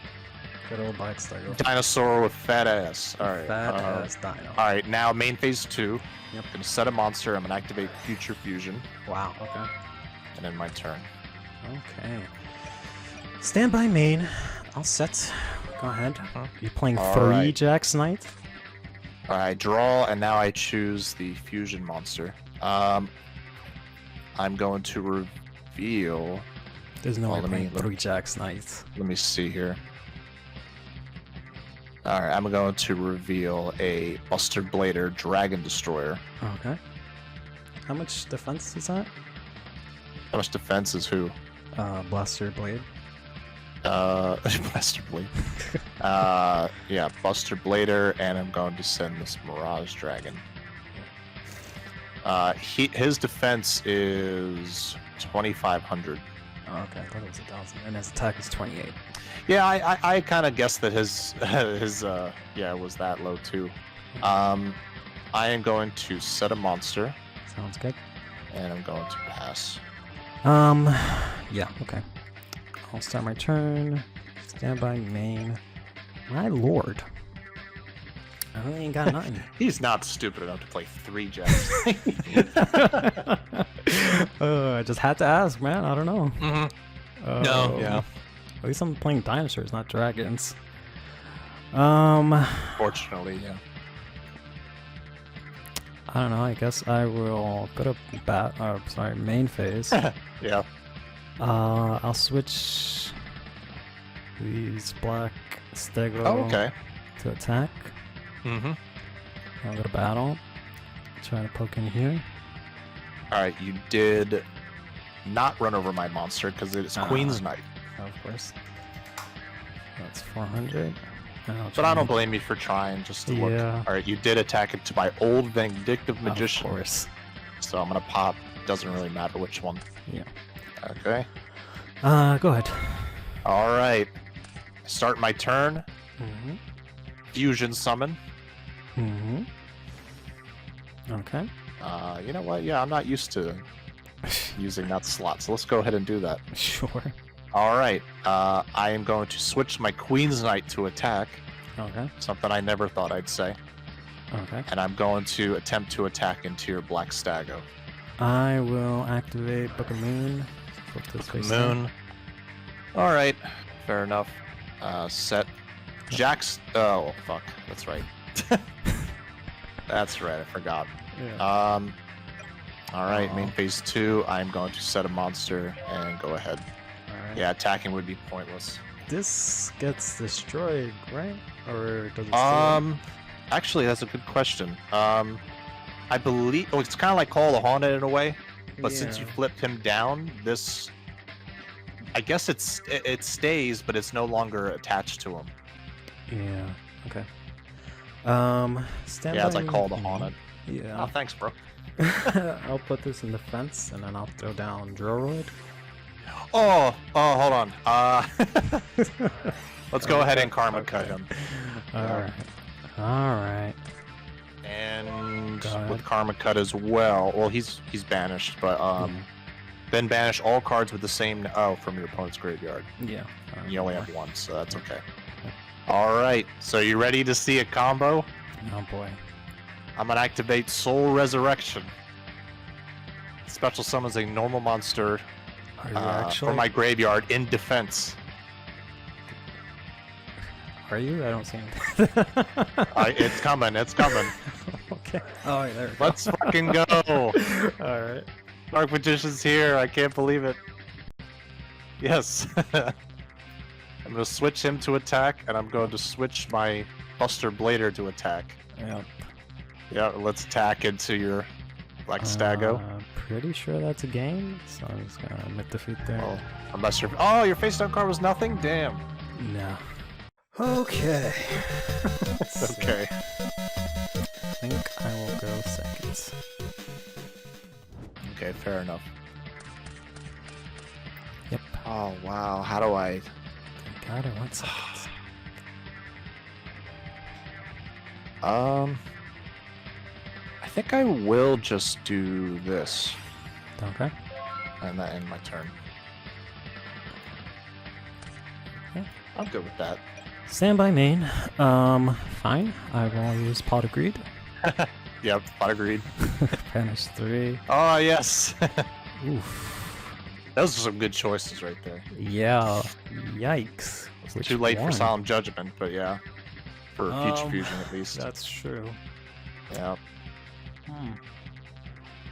Good old black Stego. dinosaur with fat ass. All right. Fat ass dino. All right, now main phase 2. Yep. I'm gonna set a monster. I'm gonna activate Future Fusion, Wow, okay. and then my turn. Okay. Stand by main. I'll set. Go ahead. You're playing All 3 right. Jack's Knight? All right, draw, and now I choose the fusion monster. I'm going to reveal. There's no Well, way let me- playing 3 Jack's Knights. Let me see here. All right, I'm going to reveal a Buster Blader Dragon Destroyer. Okay. How much defense is that? How much defense is who? Blaster Blade. Buster Blade. Yeah, Buster Blader, and I'm going to send this Mirage Dragon. His defense is 2,500. Oh, okay, I thought it was 1,000. And his attack is 28. Yeah, I kind of guessed that his was that low too. I am going to set a monster, Sounds good. and I'm going to pass. Yeah, okay. I'll start my turn. Stand by main. My lord. I really ain't got nothing. He's not stupid enough to play 3 Jacks. I just had to ask, man. I don't know. Mm-hmm. No, yeah. At least I'm playing dinosaurs, not dragons. Fortunately, yeah. I don't know. I guess I will go to main phase. Yeah. I'll switch these black Stego Oh, okay. to attack. Mm-hmm. I'll go to battle. Try to poke in here. All right, you did not run over my monster because it's Queen's Knight. Of course. That's 400. But I don't blame you for trying just to look. Yeah. All right, you did attack it to my old Vindictive Magician. Of course. So I'm gonna pop. Doesn't really matter which one. Yeah. Okay. Go ahead. All right. Start my turn. Mm-hmm. Fusion summon. Mm-hmm. Okay. You know what? Yeah, I'm not used to using that slot. So let's go ahead and do that. Sure. All right. I am going to switch my Queen's Knight to attack. Okay. Something I never thought I'd say. Okay. And I'm going to attempt to attack into your Black Stago. I will activate Book of Moon. Flip this face down. Moon. All right. Fair enough. Set. Jack's. Oh, fuck. That's right. That's right. I forgot. Yeah. All right. Main phase 2. I'm going to set a monster and go ahead. All right. Yeah, attacking would be pointless. This gets destroyed, right? Or does it still... Actually, that's a good question. I believe... Oh, it's kind of like Call of the Haunted in a way. But since you flipped him down, this... I guess it stays, but it's no longer attached to him. Yeah, okay. Stand yeah, it's by like Call of the me. Haunted. Yeah. Oh, thanks, bro. I'll put this in the fence, and then I'll throw down Droid. Oh, hold on. Let's go ahead and Karma cut him. Alright. Alright. And with Karma cut as well. Well, he's banished, but then banish all cards with the same from your opponent's graveyard. Yeah. You only have one, so that's okay. Alright, so you ready to see a combo? Oh boy. I'm gonna activate Soul Resurrection. Special summons a normal monster from my graveyard in defense. Are you? I don't see anything. It's coming, it's coming. Okay. Oh, yeah, there we go. Let's fucking go! Alright. Dark Magician's here, I can't believe it. Yes. I'm going to switch him to attack, and I'm going to switch my Buster Blader to attack. Yep. Yeah, let's attack into your Black Stago. Pretty sure that's a game, so I'm just gonna admit defeat there. Oh, unless you're... Oh, your face down card was nothing? Damn. No. Okay. Okay. I think I will go second. Okay, fair enough. Yep. Oh, wow. How do I... God, I want second. I think I will just do this. Okay. And that end my turn. Okay. I'm good with that. Stand by main. Fine. I will use Pot of Greed. Yep, pot agreed. Banish 3. Oh, yes. Oof. Those are some good choices right there. Yeah. Yikes. It's too late for Solemn Judgment, but yeah. For Future Fusion, at least. That's true. Yeah.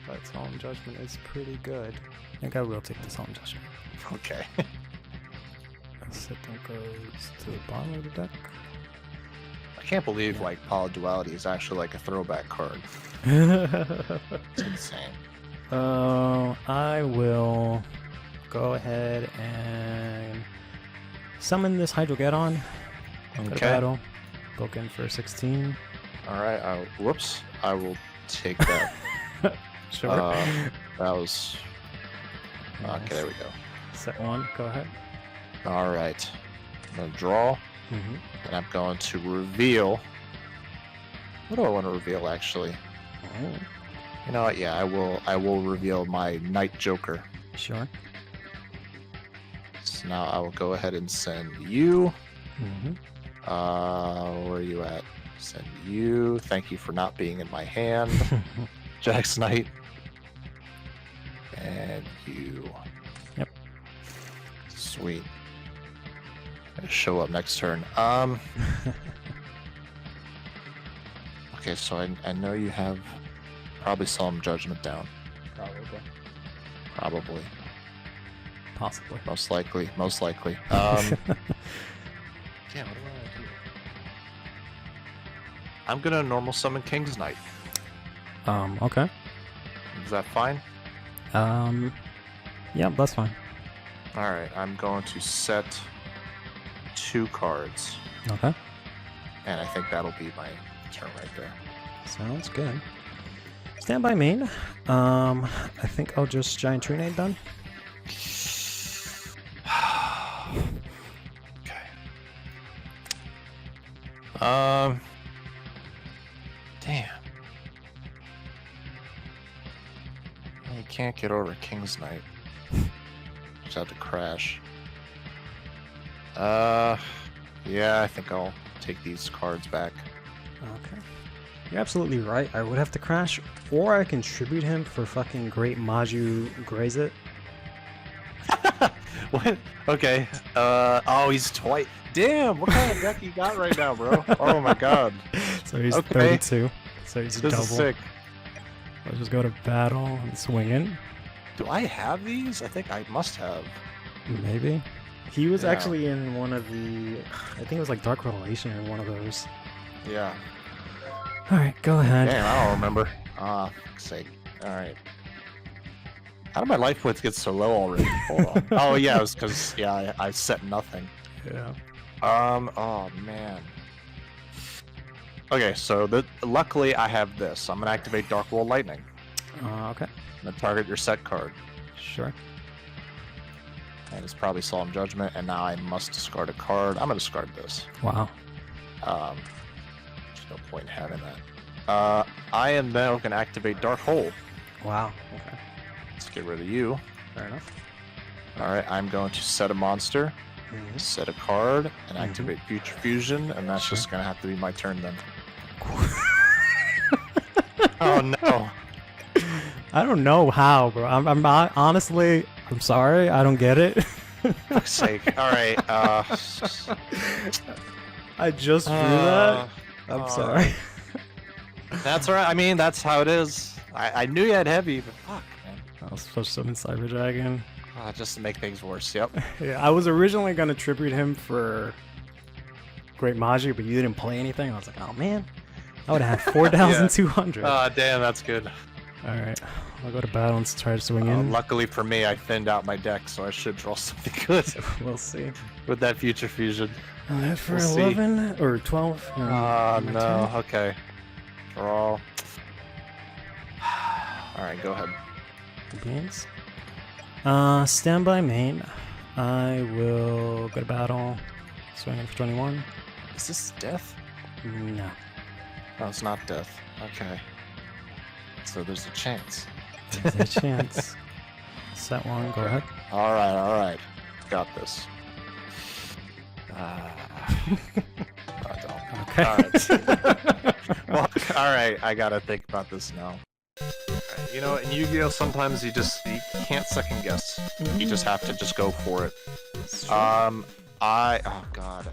But Solemn Judgment is pretty good. I think I will take the Solemn Judgment. Okay. Second goes to the bottom of the deck. I can't believe, like, Power Duality is actually, like, a throwback card. It's insane. I will go ahead and summon this Hydrogeddon. Okay. Battle. Book in for 16. Alright, whoops. I will take that. Sure. That was... Nice. Okay, there we go. Set 1, go ahead. Alright. I'm going to draw. And I'm going to reveal... What do I want to reveal, actually? Oh. You know what? Yeah, I will reveal my Night Joker. Sure. So now I will go ahead and send you. Where are you at? Send you. Thank you for not being in my hand. Jack's Knight. And you. Yep. Sweet. Gonna show up next turn. Okay, so I know you have probably Solemn Judgment down. Probably. Possibly. Most likely. Yeah, what do I do? I'm gonna normal summon King's Knight. Okay. Is that fine? Yeah, that's fine. Alright, I'm going to set 2 cards. Okay. And I think that'll be my turn right there. Sounds good. Stand by main. I think I'll just Giant Trunade done. Okay. Damn. can't get over King's Knight. Just have to crash. Yeah, I think I'll take these cards back. Okay. You're absolutely right. I would have to crash, or I can tribute him for fucking Great Maju Graze it. What? Okay. Oh, he's twice. Damn, what kind of deck you got right now, bro? Oh my god. So he's 32. So he's this double. Is sick. Let's just go to battle and swing in. Do I have these? I think I must have. Maybe. He was actually in one of the... I think it was like Dark Revelation or one of those. Yeah. Alright, go ahead. Damn, I don't remember. Ah, fuck's sake. Alright. How did my life points get so low already? Hold on. Oh, yeah, it was because, I set nothing. Yeah. Oh, man. Okay, so luckily I have this. I'm going to activate Dark World Lightning. Okay. I'm going to target your set card. Sure. And it's probably Solemn Judgment, and now I must discard a card. I'm going to discard this. Wow. There's no point in having that. I am now going to activate Dark Hole. Wow. Okay. Let's get rid of you. Fair enough. Alright, I'm going to set a monster, set a card, and activate Future Fusion, and that's just going to have to be my turn then. Oh no. I don't know how, bro. I'm not, honestly, I'm sorry. I don't get it. Fuck's sake. Alright, I just drew that. I'm sorry. That's alright. I mean, that's how it is. I knew you had heavy, but fuck, man. I'll switch summon Cyber Dragon. Just to make things worse, yep. Yeah, I was originally going to tribute him for Great Magi, but you didn't play anything. I was like, oh man, I would have had 4,200. Damn, that's good. Alright, I'll go to battle and try to swing in. Luckily for me, I thinned out my deck, so I should draw something good. We'll see. With that Future Fusion. That's for 11 or 12. No, okay. Draw. Alright, go ahead. Beans. Stand by main. I will go to battle. Swing in for 21. Is this death? No. No, it's not death. Okay. So there's a chance. There's a chance. Set one, go ahead. Alright. Got this. Okay. Well, alright, I gotta think about this now. You know, in Yu-Gi-Oh! Sometimes you can't second guess. You just have to just go for it. Oh god.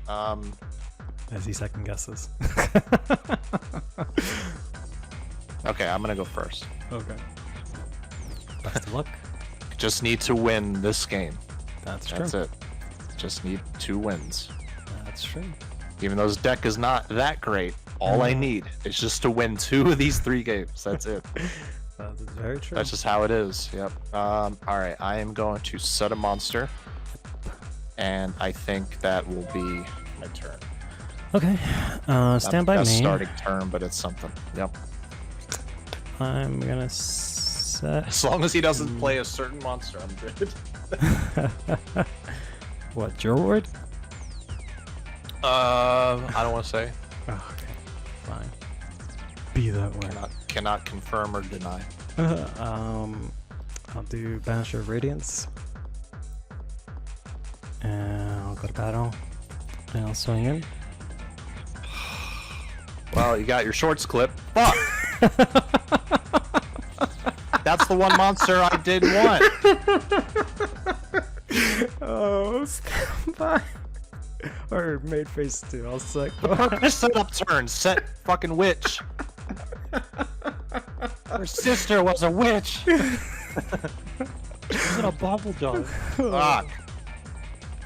As he second guesses. Okay, I'm gonna go first. Okay. Best of luck. Just need to win this game. That's true. That's it. Just need 2 wins. That's true. Even though his deck is not that great, all I need is just to win 2 of these 3 games. That's it. That's very true. That's just how it is. Yep. Alright, I am going to set a monster. And I think that will be my turn. Okay. Stand by me. Starting turn, but it's something. Yep. I'm gonna set... As long as he doesn't play a certain monster, I'm good. What, Joroid? I don't want to say. Oh, okay. Fine. Be that way. Cannot confirm or deny. I'll do Banisher of Radiance. And I'll go to battle. And I'll swing in. Well, you got your shorts clip. Fuck! That's the one monster I didn't want. Oh, stand by. Or made phase 2. I'll set. Set up turn. Set fucking witch. Her sister was a witch. She was a bubble dog. Fuck.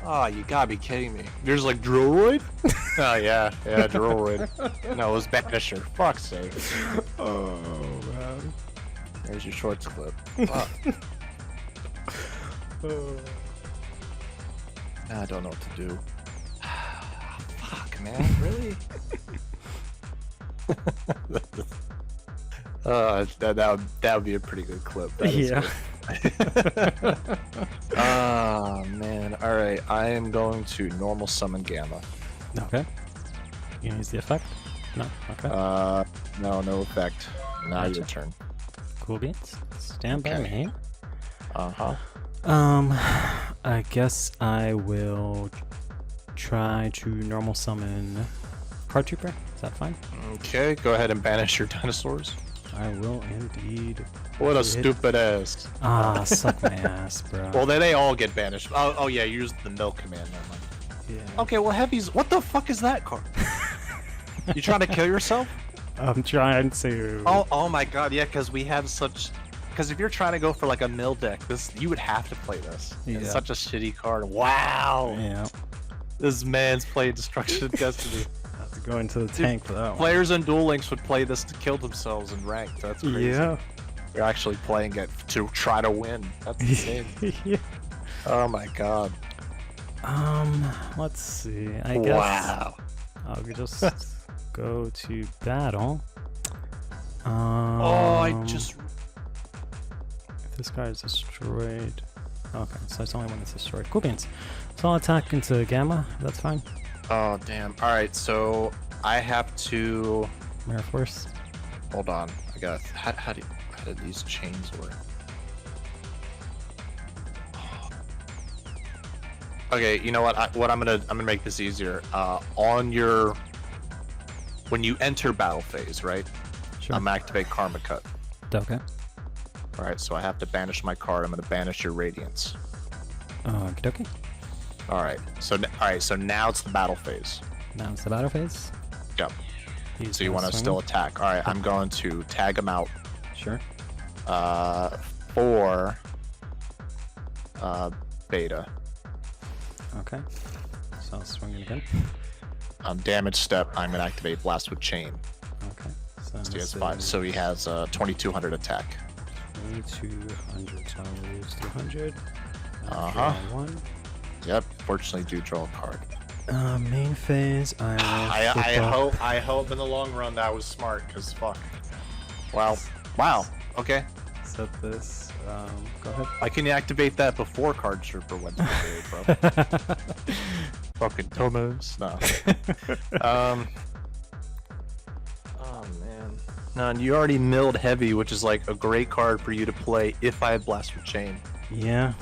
Oh, you gotta be kidding me. There's like Drillroid? Oh yeah, Drillroid. No, it was Banisher. Fuck's sake. Oh man. There's your shorts clip. Fuck. I don't know what to do. Fuck, man. Really? That would be a pretty good clip. Yeah. Oh man. Alright, I am going to normal summon Gamma. Okay. You gonna use the effect? No? Okay. No effect. Now your turn. Cool beans. Stand by me. I guess I will try to normal summon Card Trooper. Is that fine? Okay, go ahead and banish your dinosaurs. I will indeed. What a stupid ass. Suck my ass, bro. Well, then they all get banished. Oh yeah, you used the milk command. Never mind. Yeah. Okay, well, Heavy's. What the fuck is that card? You trying to kill yourself? I'm trying to. Oh my god, yeah, because we have such. Because if you're trying to go for like a mill deck, you would have to play this. Yeah. It's such a shitty card. Wow. Yeah. This man's played Destruction of Destiny. Have to go into the tank for that one. Players in Duel Links would play this to kill themselves in ranked. That's crazy. Yeah. You're actually playing it to try to win. That's insane. Yeah. Oh my god. Let's see. I guess. Wow. I'll just go to battle. If this guy is destroyed. Okay, so it's only when it's destroyed. Cool beans. So I'll attack into Gamma. That's fine. Oh damn. All right, so I have to. Mirror Force. Hold on. I got. How did these chains work? Okay, you know what? I'm gonna make this easier. When you enter battle phase, right? Sure. I'm gonna activate Karma Cut. Okay. All right, so I have to banish my card. I'm gonna banish your Radiance. Okay. All right. So now it's the battle phase. Now it's the battle phase. Yep. So you want to still attack? All right. I'm going to tag him out. Sure. For beta. Okay. So I'll swing it again. Damage step. I'm gonna activate Blast with Chain. Okay. So he has 5. So he has 2200 attack. 2200. So I'll lose 200. One. Yep. Fortunately, do draw a card. Main phase. I hope in the long run that was smart, cause fuck. Wow. Okay. Set this. Go ahead. I can activate that before Card Trooper went to the grave, bro. Fucking Tomos. No. Oh man. No, and you already milled Heavy, which is like a great card for you to play if I had Blast with Chain. Yeah.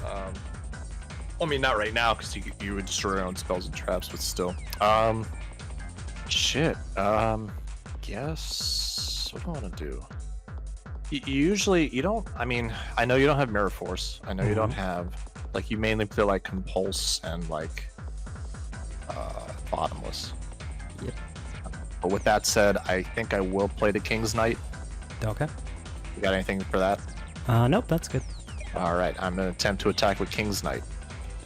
I mean, not right now, because you would destroy your own spells and traps, but still. Shit. Guess. What do I want to do? You don't. I mean, I know you don't have Mirror Force. I know you don't have. Like, you mainly play like Compulse and like. Bottomless. Yep. But with that said, I think I will play the King's Knight. Okay. You got anything for that? Nope, that's good. Alright, I'm going to attempt to attack with King's Knight.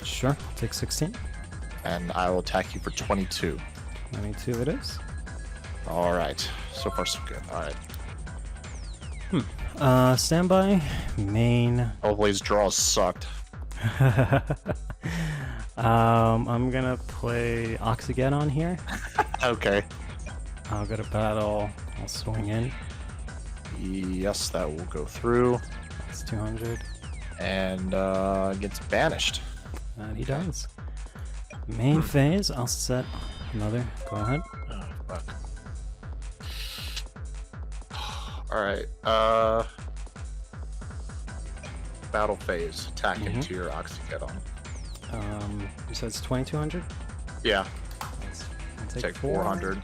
Sure, take 16. And I will attack you for 22. 22 it is. Alright, so far so good. Alright. Standby, main. Hopefully his draws sucked. I'm gonna play Oxygeddon here. Okay. I'll go to battle. I'll swing in. Yes, that will go through. That's 200. And gets banished. And he does. Main phase, I'll set another. Go ahead. Oh, fuck. Alright, battle phase. Attack into your Oxygeddon. You said it's 2200? Yeah. I'll take 400.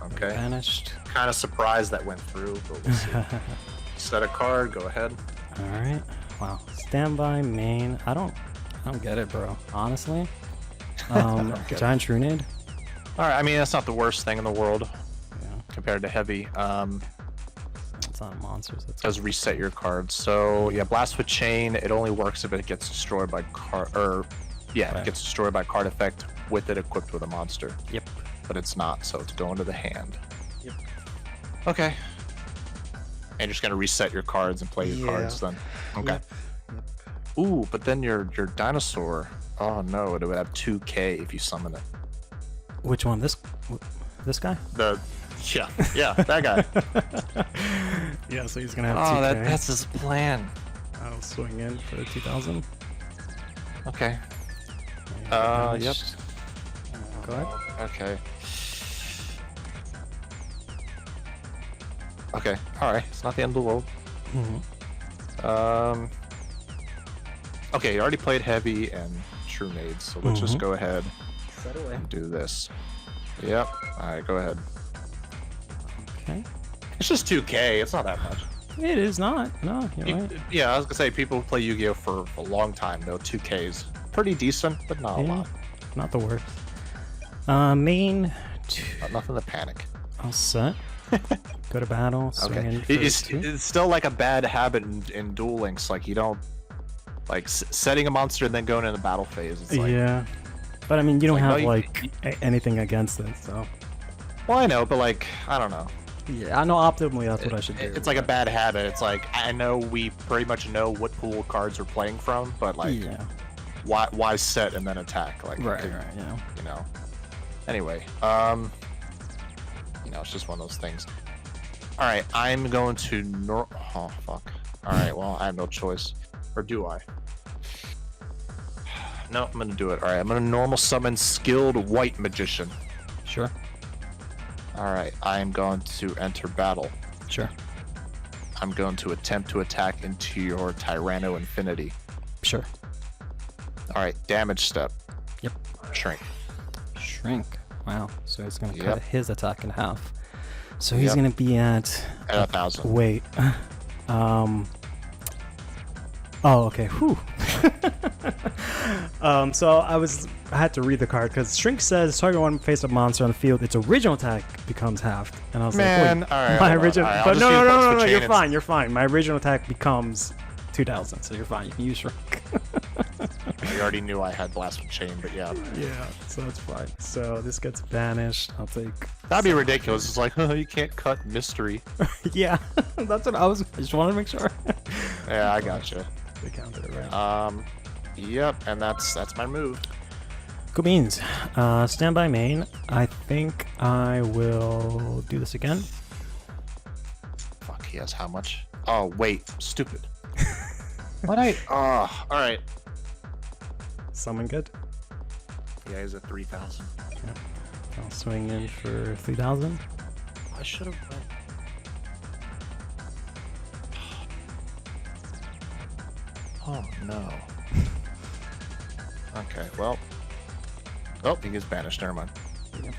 Okay. Banished. Kind of surprised that went through, but we'll see. Set a card, go ahead. Alright. Wow. Standby, main. I don't get it, bro. Honestly. Giant Trunade. Alright, I mean, that's not the worst thing in the world. Yeah. Compared to Heavy. It's not monsters. It does reset your cards. So, yeah, Blast with Chain, it only works if it gets destroyed by card... it gets destroyed by card effect with it equipped with a monster. Yep. But it's not, so it's going to the hand. Yep. Okay. And you're just going to reset your cards and play your cards then. Okay. Yep. Ooh, but then your dinosaur... Oh no, it would have 2k if you summon it. Which one? This guy? Yeah, that guy. Yeah, so he's gonna have 2k. That's his plan. I'll swing in for the 2000. Okay. Yep. Go ahead. Okay. Okay, alright. It's not the end of the world. Okay, you already played heavy and true maids, so let's just go ahead and do this. Yep. Alright, go ahead. Okay. It's just 2K, it's not that much. It is not. No, you're right. Yeah, I was gonna say, people who play Yu-Gi-Oh! For a long time, though, 2K's pretty decent, but not a lot. Not the worst. Main... Nothing to panic. All set. Go to battle, swing in it's still like a bad habit in Duel Links, like you don't... Like, setting a monster and then going in the battle phase. It's like, yeah. But I mean, you don't have, anything against it, so... Well, I know, but like, I don't know. Yeah, I know optimally that's what I should do. It's like a bad habit. It's like, I know we pretty much know what pool cards we're playing from, but like, why set and then attack? Like, right, yeah. You know. Anyway, it's just one of those things. All right, I'm going to oh fuck. All right, well, I have no choice, or do I? No, I'm gonna do it. All right, I'm gonna normal summon Skilled White Magician. Sure. Alright, I am going to enter battle. Sure. I'm going to attempt to attack into your Tyranno Infinity. Sure. Alright, damage step. Yep. Shrink. Shrink. Wow. So he's going to cut his attack in half. So he's going to be at 1,000. Wait. Oh, okay. Whew. So I had to read the card because Shrink says target one face-up monster on the field. Its original attack becomes halved, and I was like, wait, my original. Right, but no, you're fine. My original attack becomes 2,000, so you're fine. You can use Shrink. I already knew I had Blast with Chain, but yeah. Yeah, so it's fine. So this gets banished. I'll take. That'd be ridiculous. It's like, you can't cut mystery. Yeah, that's what I just wanted to make sure. Yeah, I gotcha. They counted it right. Yep, and that's my move. Cool beans. Stand by main. I think I will do this again. Fuck, he has how much? Oh, wait, stupid. Alright. Summon good? Yeah, he's at 3,000. Yeah. I'll swing in for 3,000. I should have went. Oh no. Okay, well. Oh, he gets banished, never mind. Yep.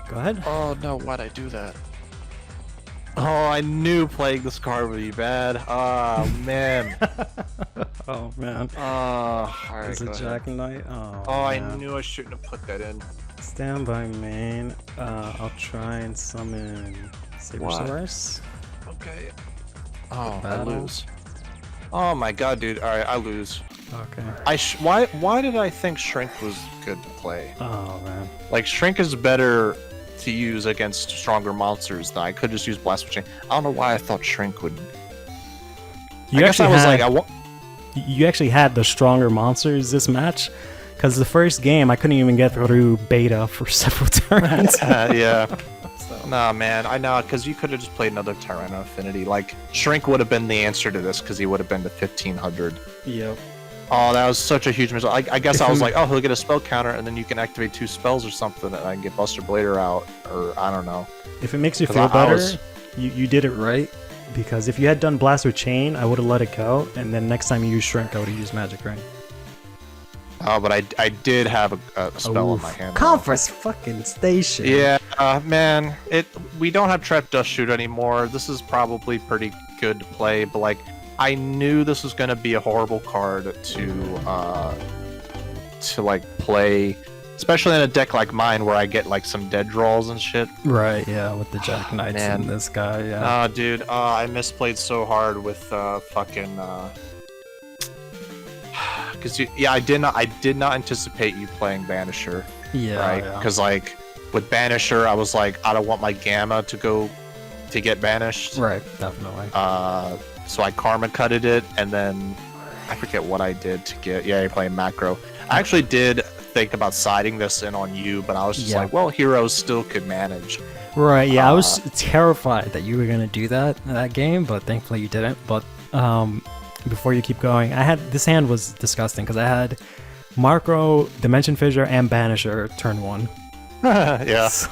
Go ahead. Oh no, why'd I do that? Oh, I knew playing this card would be bad. Oh man. Oh man. Alright. Is it Jack and Knight? Oh, I knew I shouldn't have put that in. Stand by main. I'll try and summon Sabersaurus. Okay. Oh, I lose. Oh my god, dude. Alright, I lose. Okay. Why did I think Shrink was good to play? Oh man. Like, Shrink is better to use against stronger monsters than I could just use Blast with Chain. I don't know why I thought Shrink would. You actually had the stronger monsters this match, because the first game I couldn't even get through beta for several turns. Yeah. So. Nah, man, I know, because you could have just played another Tyranno Affinity. Like, Shrink would have been the answer to this, because he would have been to 1,500. Yep. Oh, that was such a huge mistake. I guess I was like, oh, he'll get a spell counter, and then you can activate 2 spells or something, and I can get Buster Blader out, or I don't know. If it makes you feel better, you did it right, because if you had done Blast with Chain, I would have let it go, and then next time you use Shrink, I would have used Magic Ring. Oh, but I did have a spell in my hand. Conference fucking station. Yeah, man. We don't have Trap Dust Shoot anymore. This is probably pretty good to play, but like, I knew this was gonna be a horrible card to like play, especially in a deck like mine where I get like some dead draws and shit. Right, yeah, with the Jack Knights and this guy, yeah. Dude, I misplayed so hard with fucking because I did not anticipate you playing Banisher. Yeah, right? Because like with Banisher, I was like, I don't want my Gamma to get banished. Right, definitely. So I Karma Cutted it, and then I forget what I did to get. Yeah, you're playing Macro. I actually did think about siding this in on you, but I was just like, well, heroes still could manage. Right, yeah, I was terrified that you were gonna do that in that game, but thankfully you didn't. But before you keep going, this hand was disgusting because I had Macro, Dimension Fissure, and Banisher turn 1. Yeah. So.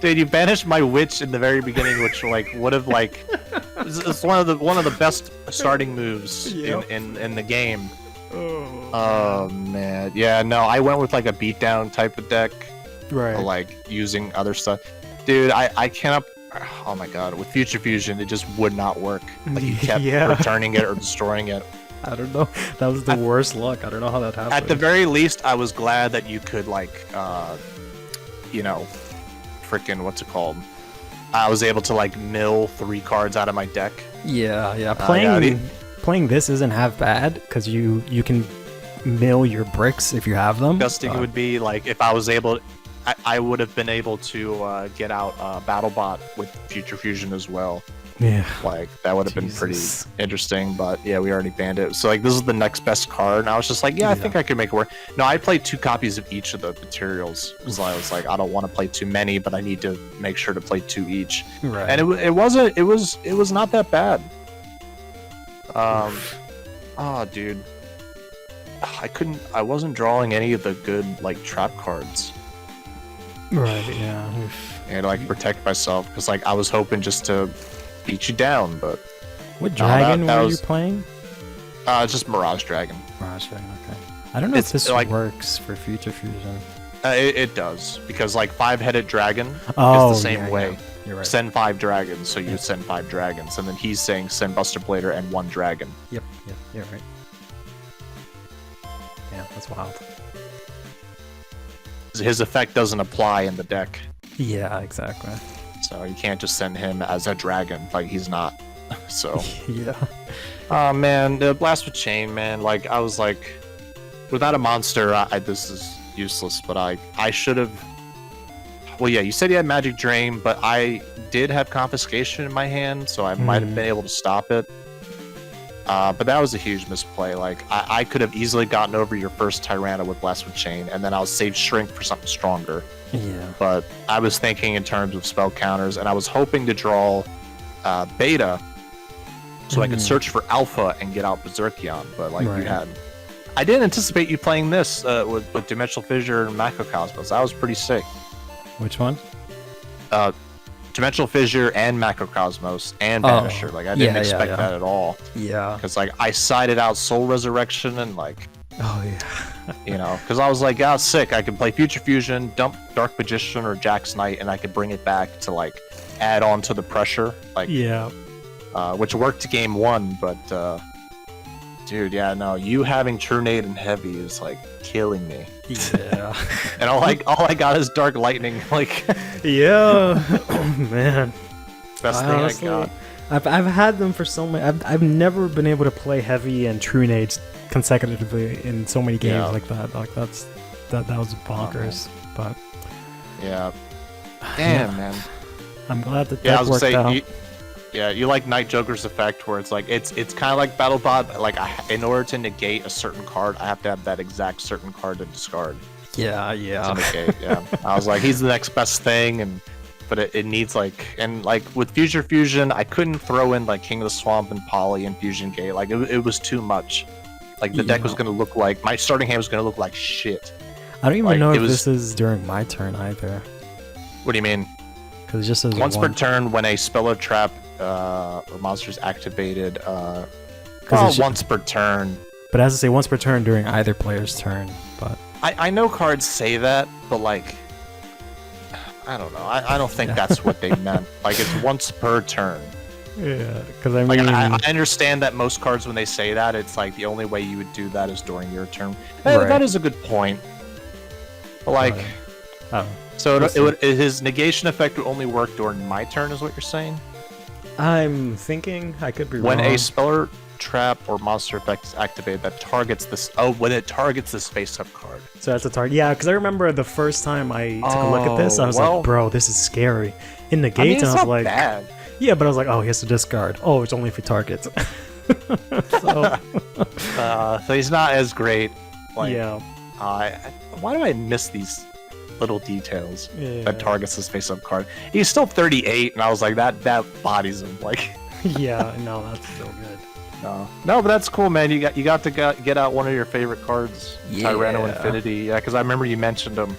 Dude, you banished my Witch in the very beginning, which like would have like It's one of the best starting moves in the game. Oh man, yeah. No, I went with like a beatdown type of deck, right? Like using other stuff, dude. I cannot. Oh my god, with Future Fusion, it just would not work. Like you kept returning it or destroying it. I don't know. That was the worst luck. I don't know how that happened. At the very least, I was glad that you could like, you know, freaking what's it called? I was able to like mill 3 cards out of my deck. Yeah. Playing this isn't half bad because you can mill your bricks if you have them. Disgusting it would be like if I was able. I would have been able to get out BattleBot with Future Fusion as well. Yeah, like that would have been pretty interesting, but yeah, we already banned it. So like this is the next best card, and I was just like, yeah, I think I could make it work. No, I played 2 copies of each of the materials because I was like, I don't want to play too many, but I need to make sure to play 2 each. Right. And it was not that bad. Oh, dude, I wasn't drawing any of the good like trap cards. Right. Yeah. And like protect myself because like I was hoping just to beat you down, but what dragon were you playing? Just Mirage Dragon. Mirage Dragon. Okay. I don't know if this like, works for Future Fusion. It does because like 5-headed dragon is the same way. Yeah. You're right. Send 5 dragons, so you send 5 dragons, and then he's saying send Buster Blader and 1 dragon. Yep. You're right. Yeah, that's wild. His effect doesn't apply in the deck. Yeah, exactly. So you can't just send him as a dragon, like he's not. So yeah. Oh man, the Blast with Chain, man. Like I was like, without a monster, this is useless. But I should have. Well, yeah, you said you had Magic Drain, but I did have Confiscation in my hand, so I might have been able to stop it. But that was a huge misplay. Like I could have easily gotten over your first Tyranna with Blast with Chain, and then I'll save Shrink for something stronger. Yeah. But I was thinking in terms of spell counters, and I was hoping to draw Beta, so I could search for Alpha and get out Berserkion. But like you had, I didn't anticipate you playing this with Dimensional Fissure and Macrocosmos. That was pretty sick. Which one? Dimensional Fissure and Macrocosmos and Banisher. Like I didn't expect that at all. Yeah. Because like I sided out Soul Resurrection and like. Oh yeah. You know, because I was like, yeah, sick. I can play Future Fusion, dump Dark Magician or Jack's Knight, and I could bring it back to like add on to the pressure. Like which worked game 1, but dude, yeah, no, you having True Nade and Heavy is like killing me. Yeah. And all I got is Dark Lightning. Like. Yeah. Oh man. Best thing honestly, I got. I've had them for so many. I've never been able to play Heavy and True Nades consecutively in so many games like that. Like that was bonkers. But yeah. Damn, man. I'm glad that worked out. You like Night Joker's effect, where it's like it's kind of like BattleBot, but like in order to negate a certain card, I have to have that exact certain card to discard. Yeah. To negate, yeah. I was like, he's the next best thing, but it needs like, and like with Future Fusion, I couldn't throw in like King of the Swamp and Poly and Fusion Gate. Like it was too much. Like the deck was gonna look like my starting hand was gonna look like shit. I don't even know if this is during my turn either. What do you mean? Because it just says once per turn when a spell or trap or monster is activated. Once per turn. But as I say, once per turn during either player's turn. But I know cards say that, but like, I don't know. I don't think that's what they meant. Like it's once per turn. Yeah, because I mean, I understand that most cards when they say that, it's like the only way you would do that is during your turn. That is a good point. But like, so his negation effect would only work during my turn, is what you're saying? I'm thinking I could be wrong. When a spell, trap, or monster effect is activated that targets this. Oh, when it targets this face-up card. So that's a target. Yeah, because I remember the first time I took a look at this, I was like, bro, this is scary. In the gates, and I was like, bad. Yeah, but I was like, oh, he has to discard. Oh, it's only if he targets. So he's not as great. Like, yeah. Why do I miss these little details that targets his face-up card? He's still 38, and I was like, that bodies him. Like, yeah, no, that's so good. No, but that's cool, man. You got to get out one of your favorite cards, Tyranno Infinity. Yeah, because I remember you mentioned him,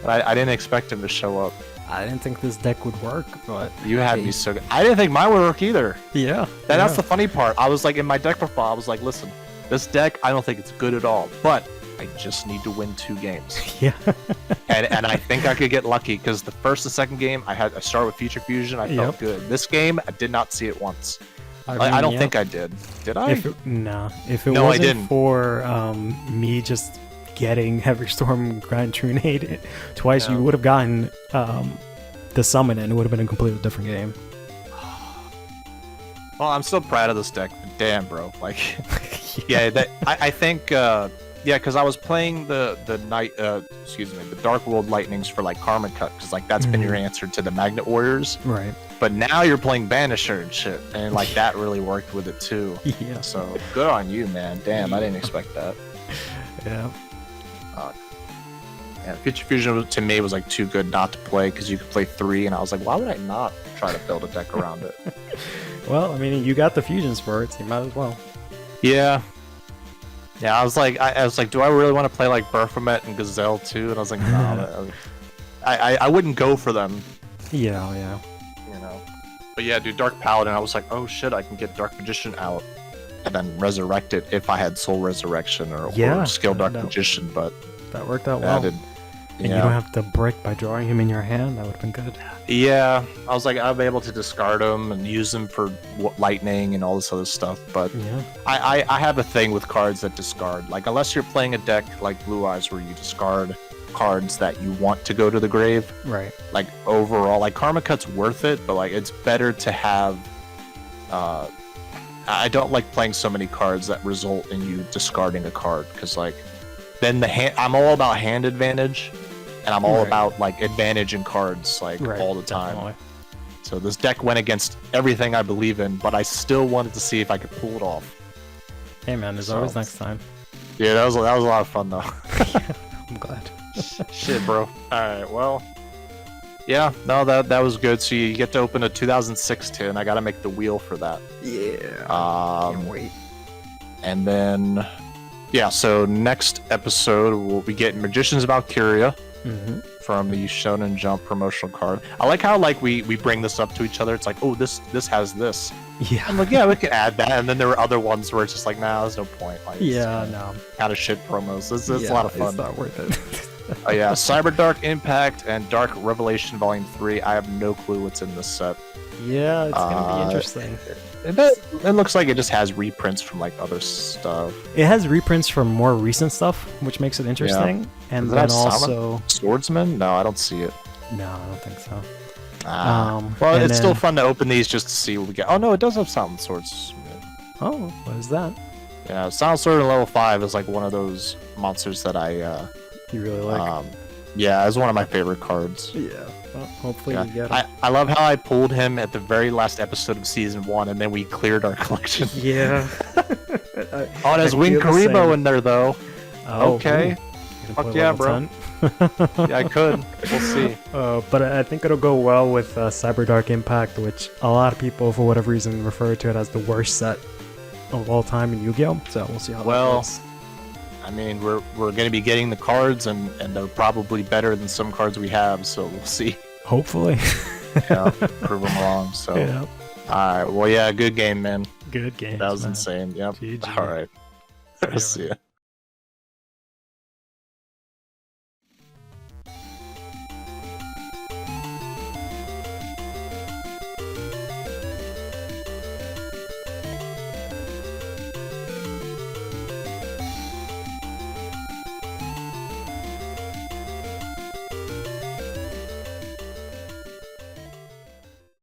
but I didn't expect him to show up. I didn't think this deck would work, but you had me so good. I didn't think mine would work either. Yeah. That's the funny part. I was like, in my deck profile, I was like, listen, this deck, I don't think it's good at all, but I just need to win 2 games. Yeah. and I think I could get lucky because the first and second game, I started with Future Fusion. I felt good. This game, I did not see it once. I don't think I did. Did I? If it wasn't for me just getting Heavy Storm Grand Trunade twice, you would have gotten the summon, and it would have been a completely different game. Well, I'm still proud of this deck. But damn, bro. Like, I think, because I was playing the Dark World Lightnings for like Karma Cut, because like that's been your answer to the Magnet Warriors. Right. But now you're playing Banisher and shit, and like that really worked with it too. Yeah. So good on you, man. Damn, I didn't expect that. Yeah. Future Fusion to me was like too good not to play because you could play 3, and I was like, why would I not try to build a deck around it? Well, I mean, you got the fusions for it, so you might as well. Yeah. Yeah, I was like, do I really want to play like Baphomet and Gazelle too? And I was like, no, I wouldn't go for them. Yeah. You know. But yeah, dude, Dark Paladin, I was like, oh shit, I can get Dark Magician out and then resurrect it if I had Soul Resurrection or Skill Dark Magician, but that worked out well. And you don't have to brick by drawing him in your hand. That would have been good. Yeah, I was like, I'm able to discard him and use him for lightning and all this other stuff. But I have a thing with cards that discard. Like, unless you're playing a deck like Blue Eyes where you discard cards that you want to go to the grave. Right. Like, overall, like, Karma Cut's worth it, but, like, it's better to have... I don't like playing so many cards that result in you discarding a card, because, like, then I'm all about hand advantage. And I'm all about like advantage in cards like all the time. Definitely. So this deck went against everything I believe in, but I still wanted to see if I could pull it off. Hey man, there's always next time. Yeah, that was a lot of fun though. I'm glad. Shit, bro. All right, well, yeah, no, that was good. So you get to open a 2006 tin. I got to make the wheel for that. Yeah. Can't wait. And then, so next episode we'll be getting Magician's Valkyria. From the Shonen Jump promotional card. I like how like we bring this up to each other. It's like, oh, this has this. Yeah. I'm like, yeah, we can add that. And then there were other ones where it's just like, nah, there's no point. Like, no. Kind of shit promos. It's a lot of fun. It's not worth it. Oh yeah, Cyber Dark Impact and Dark Revelation Volume 3. I have no clue what's in this set. Yeah, it's gonna be interesting. It looks like it just has reprints from like other stuff. It has reprints from more recent stuff, which makes it interesting. Yeah. And then also Swordsman? No, I don't see it. No, I don't think so. Well, it's still fun to open these just to see what we get. Oh no, it does have Silent Swordsman. Oh, what is that? Yeah, Silent Sword in level 5 is like one of those monsters that you really like. Yeah, it's one of my favorite cards. Yeah. Well, hopefully you get it. I love how I pulled him at the very last episode of Season 1, and then we cleared our collection. Yeah. There's Wing Karibo in there, though. Oh, okay. Fuck yeah, bro. Yeah, I could. We'll see. But I think it'll go well with Cyber Dark Impact, which a lot of people, for whatever reason, refer to it as the worst set of all time in Yu-Gi-Oh! So we'll see how that goes. I mean, we're going to be getting the cards, and they're probably better than some cards we have, so we'll see. Hopefully. Yeah, prove them wrong. So. Yeah. All right. Well, yeah, good game, man. Good game. That was insane. Yep. GG. All right. See ya.